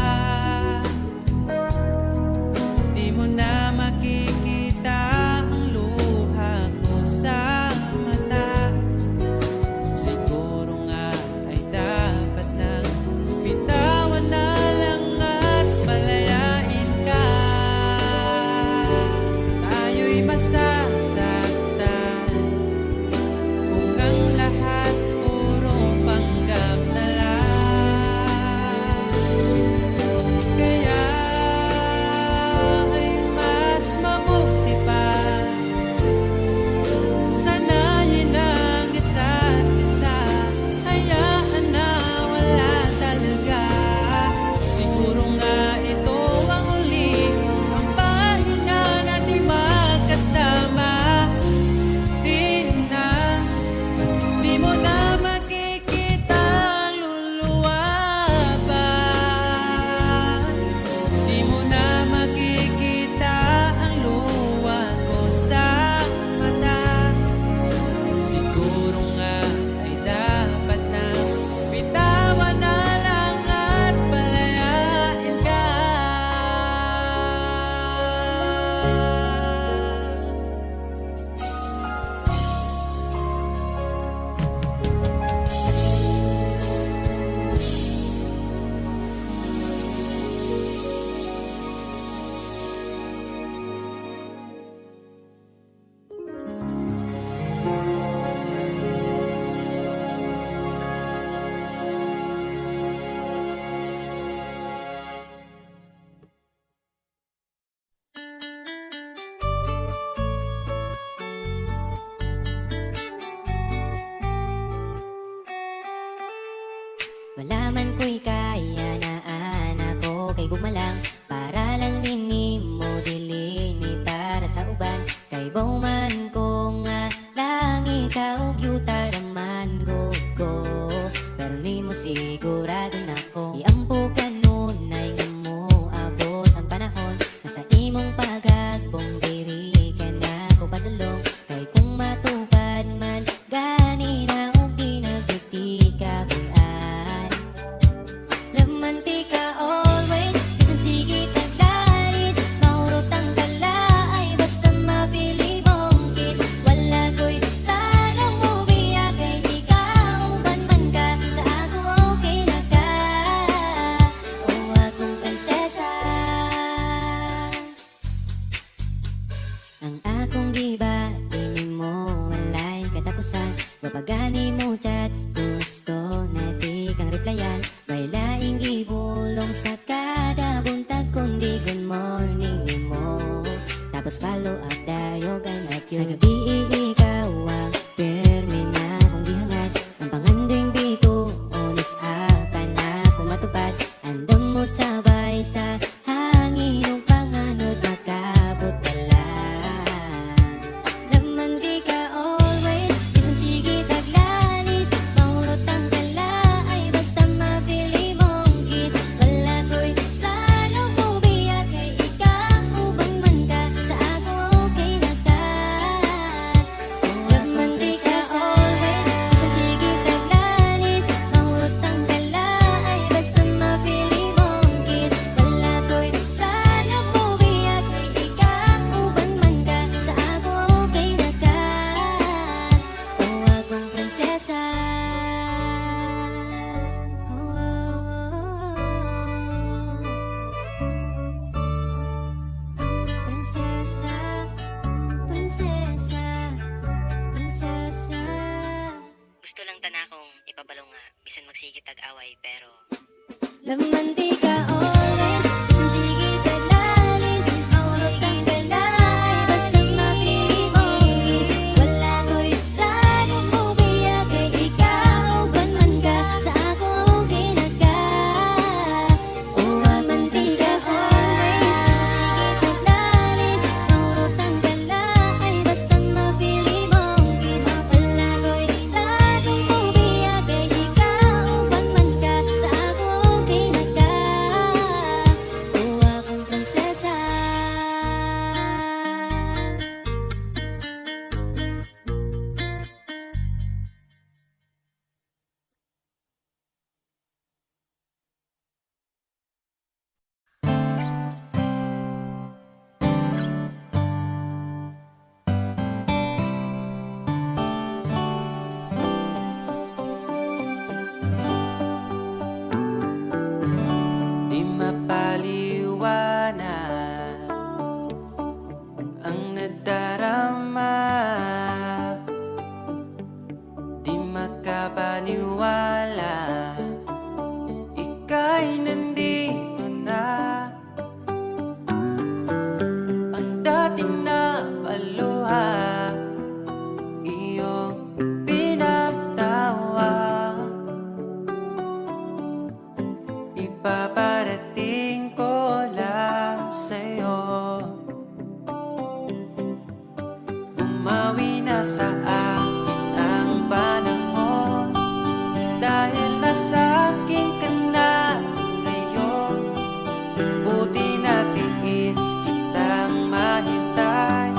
Di mo na makikita ang luha ko sa mata. Siguro nga ay dapat nang bitawan na lang at palayain ka. Tayo'y masasaktan kung ang lahat puro panggap na lang. Kaya ay mas mabuti pa sanayin ang isa't isa. Hayaan na wala talaga. Siguro nga ito ang huli, ang pahinga natin magkasama. Di mo na makikita ang luluwa pa. Di mo na makikita ang luha ko sa mata. Siguro nga ay dapat na bitawan na lang at palayain ka. Wala man ko'y kaya na anak ko kay gumalang para lang din ni mo dilini para sa uban kay bauman ko nga lang ikaw gyuta raman ko pero ni mo sigurado na ko iampo kanunay nga mo abot ang panahon na sa imong pagagbong diri ka na ko padulong kay kung matupad man gani na og di nagduti ka buyan. Lamantika always, bisan sige taglaris. Mahurot ang kalaay, basta mapili mong kiss. Wala ko'y tanong mo biya kay ikaw uban man ka. Sa ako okay na ka, o akong prinsesa. Ang akong giba, di mo walay katapusan. Wapagani mo chat, gusto na di kang replyan. May laing gibulong sa kada buntag kundi good morning ni mo. Tapos follow up dayo ganap yun. Sa gabi ikaw ang permi na kong gihangad. Ang pangandoing bito, onis apan na kung matupad. Andam mo sabay sa hangin ng panganod makabot ka lang. Laman di ka always, bisan sige taglalis. Mahurot ang kalaay, basta mapili mong kiss. Wala ko'y plano mo biya kay ikaw uban man ka. Sa ako okay na ka, away pero Lamantika always Isang sige taglalis Maurot ang galay Basta mapili mo is Wala ko'y planong umiyak Kay ikaw Banman ka Sa ako kinaka Lamantika always Isang sige taglalis Maurot ang galay Basta mapili mo is Wala ko'y planong umiyak Kay ikaw Banman ka Sa ako kinaka Tuwa kong prinsesa Di mapaliwanag ang nadarama, di makapaniwala, ika'y nandito na. Ang dating na paluha, iyong pinatawa. Ipaparating ko lang sa'yo. Umawi na sa akin ang panahon, dahil nasa akin ka na ngayon. Buti na tiis kitang mahintay.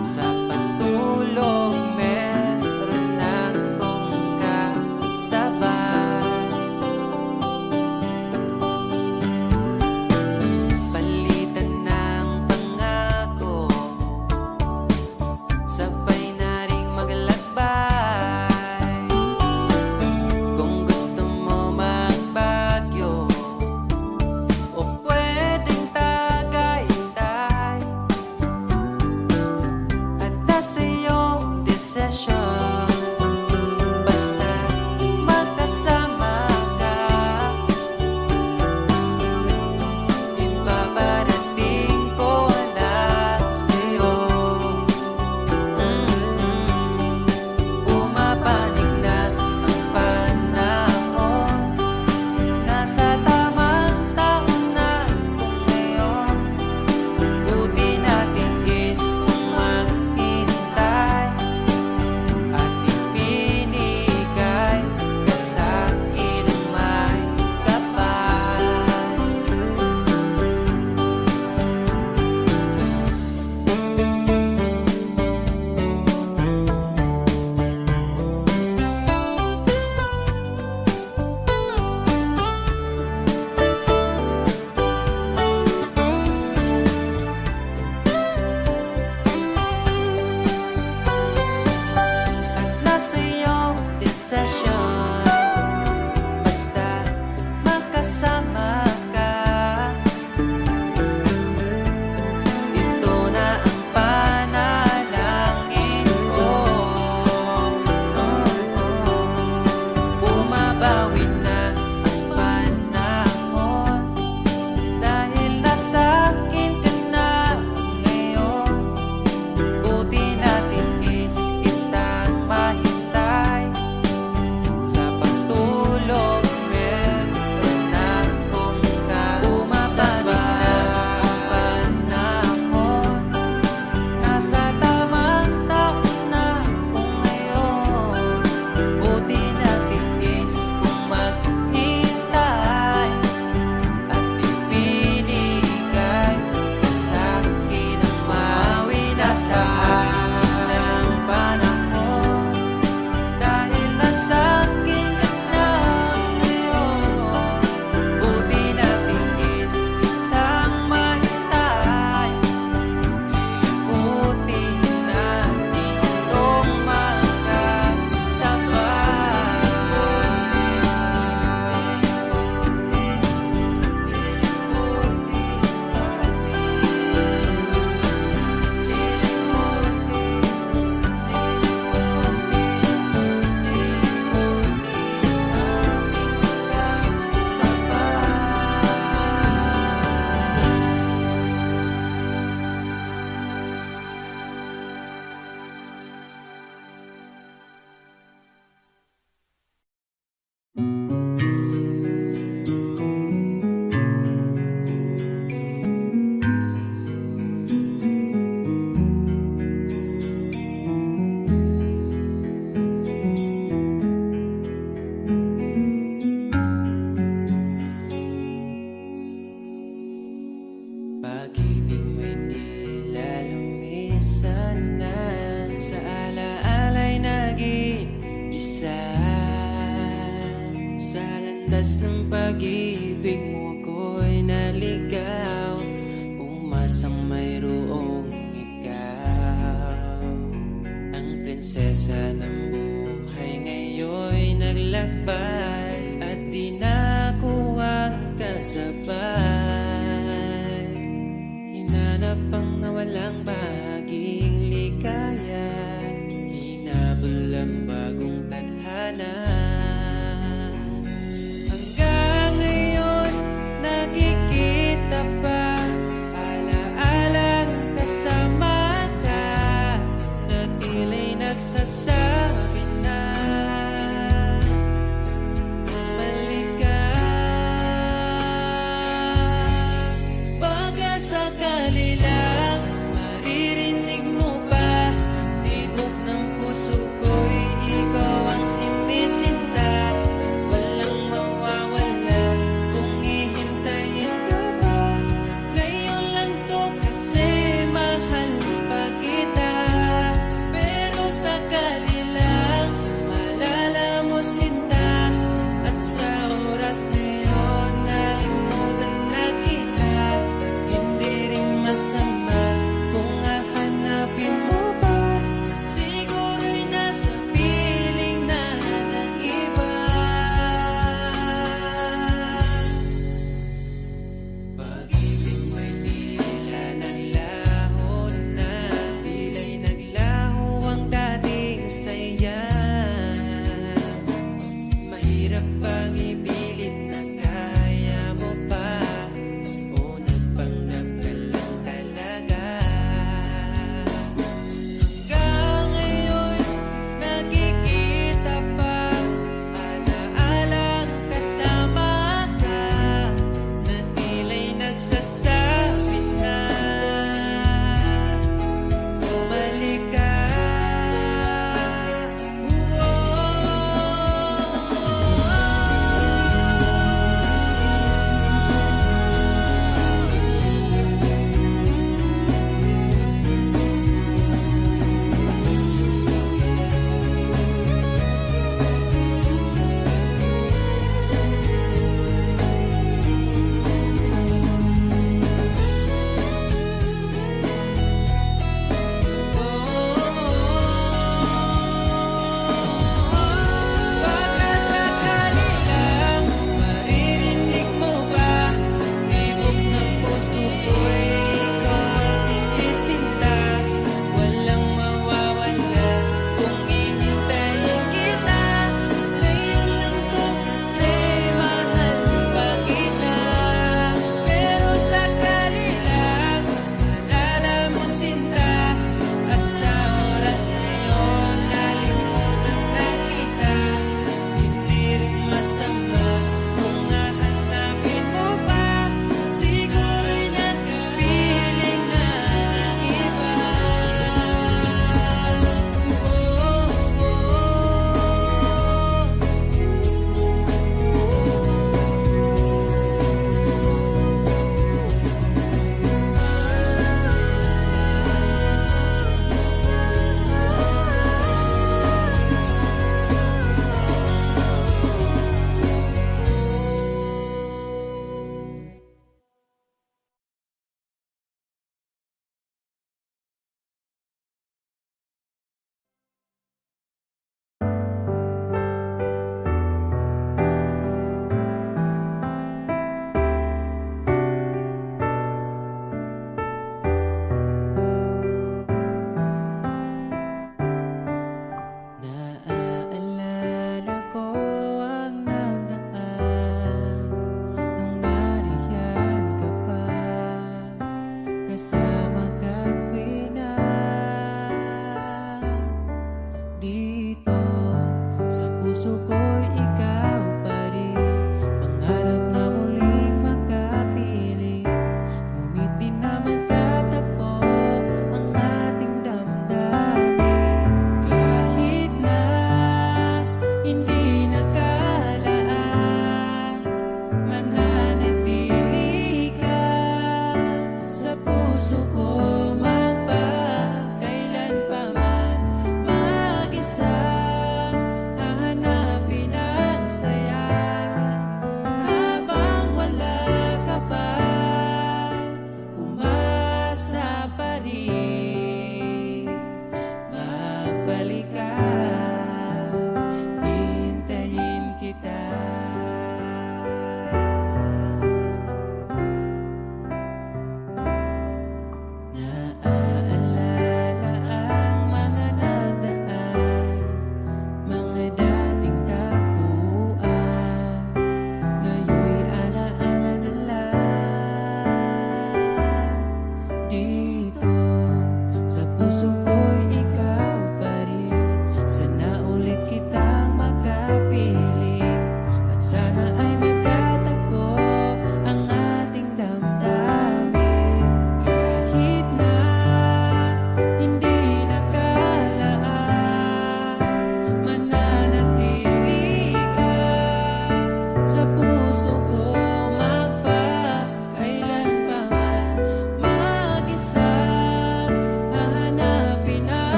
Sa pagtulog meron akong kasabay. Palitan ng pangako, sabay na ring landas ng pag-ibig mo ako'y naligaw. Umasang mayroong ikaw. Ang prinsesa ng buhay ngayon'y naglakbay, at di na ako kasabay. Hinanap ang nawalang bahaging ligaya, hinabol ang bagong tadhana. Hanggang ngayon nakikita pa, alaalang kasama ka, na tila'y nagsasabi na bumalik ka. Baka sakali lang maririnig mo pa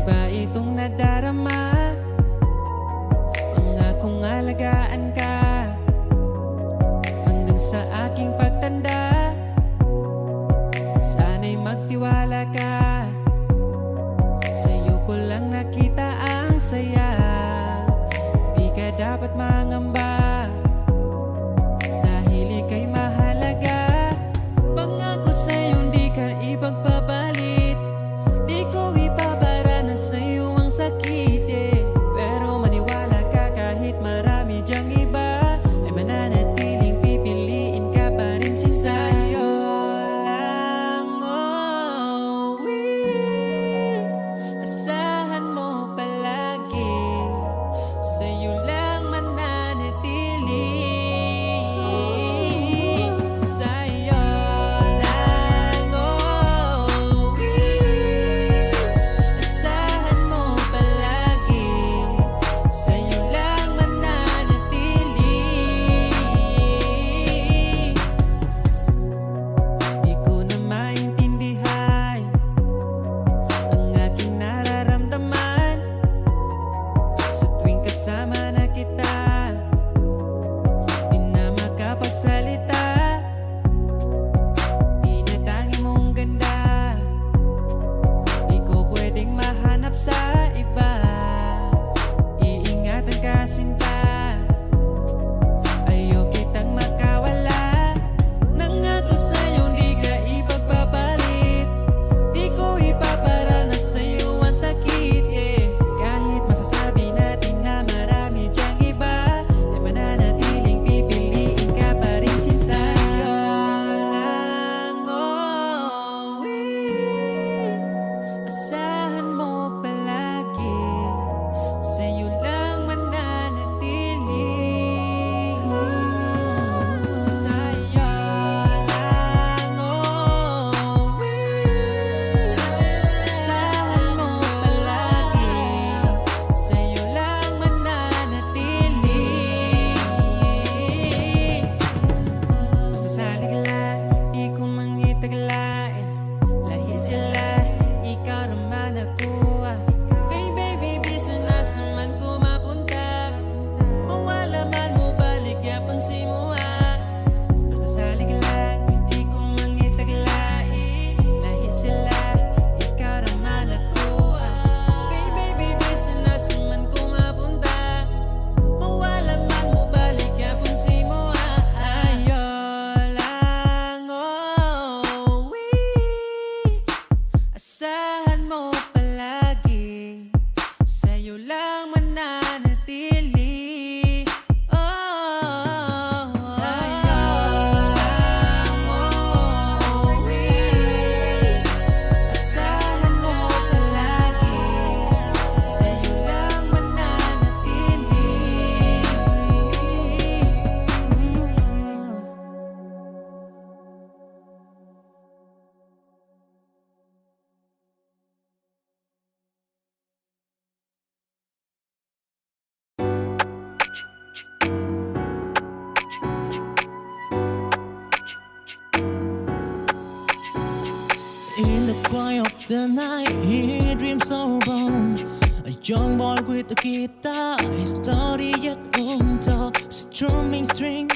ba itong nadarama? Pangakong alagaan ka hanggang sa aking pagtanda. Sana'y magtiwala ka, sa'yo ko lang nakita ang saya. Di ka dapat mangamba dahil ika'y mahalaga. Pangako sa'yong di ka ipagpapalit, di ko ipabara na sa'yo ang sakit Pero maniwala ka kahit marami dyang iba, ay mananatiling pipiliin ka pa rin si sa'yo lang. Asahan mo palagi, sa'yo lang mananatili. Sa'yo lang, asahan mo palagi, sa'yo lang mananatili. Di ko na maintindihan ang aking nararamdaman sa tuwing kasama na kita. Di na makapagsalita, tinatangi mong ganda, di ko pwedeng mahanap sa iba. Iingatan ka sinta, ayaw kitang makawala. Nangako sa'yo di ka ipagpapalit, di ko ipapara na sa'yo ang sakit Kahit masasabi natin na marami dyang iba, ay mananatiling pipiliin ka pa rin si sa'yo lang. Asahan mo palagi, sa'yo lang mananatili. Sa'yo lang, asahan mo palagi, sa'yo lang mananatili. Basta sali ka lang, di ko mangitaglain. Lahi sila, ikaw naman ako Kay baby, bisa nasa man ko mapunta. Mawala man mo balik, yapon si mo Basta sali ka lang, di ko mangitaglain. Lahi sila, ikaw naman ako Kay baby, bisa nasa man ko mapunta. Mawala man mo balik, yapon si mo Sa'yo lang, asahan mo palagi, sa'yo lang mananatili. Sa'yo lang, asahan mo palagi, sa'yo lang mananatili. In the quiet of the night, he dreams so born. A young boy with a guitar, his story yet untold. Strumming string,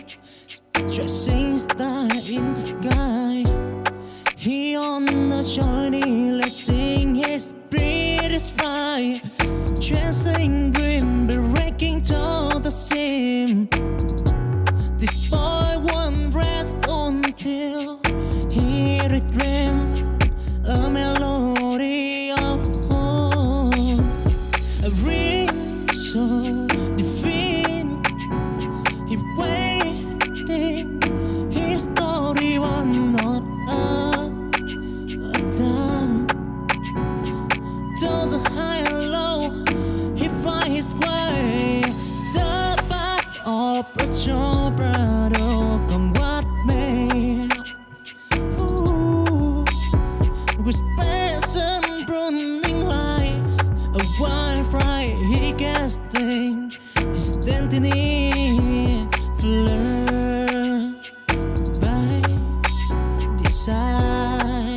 chasing star in the sky. He on a journey, letting his spirits fly. Chasing dream, breaking to the seam. This boy won't rest until he dream a melody of home. A ring so divine, he waiting his story one not a time. Those are high and low, he finds his way. The path of a true brother, come what may. With passion burning like a wildfire, he casting his destiny, flirt by desire.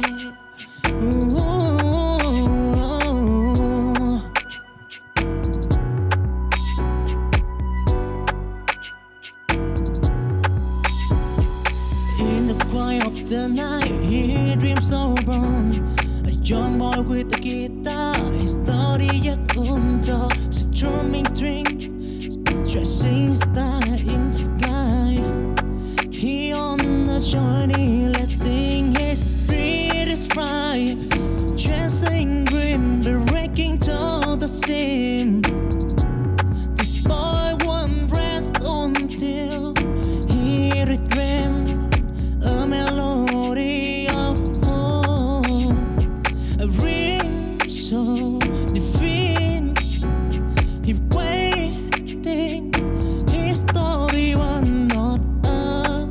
it under strumming string, chasing star in the sky. He on a journey, letting his spirit fly, chasing dream, breaking to the seam. This boy won't rest until he dream a melody of home, a ring so divine. He waiting, his story one not a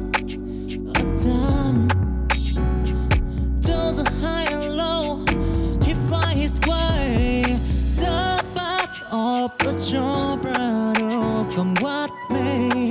time. To the high and low, he find his way. The path of the job, brother, come what may.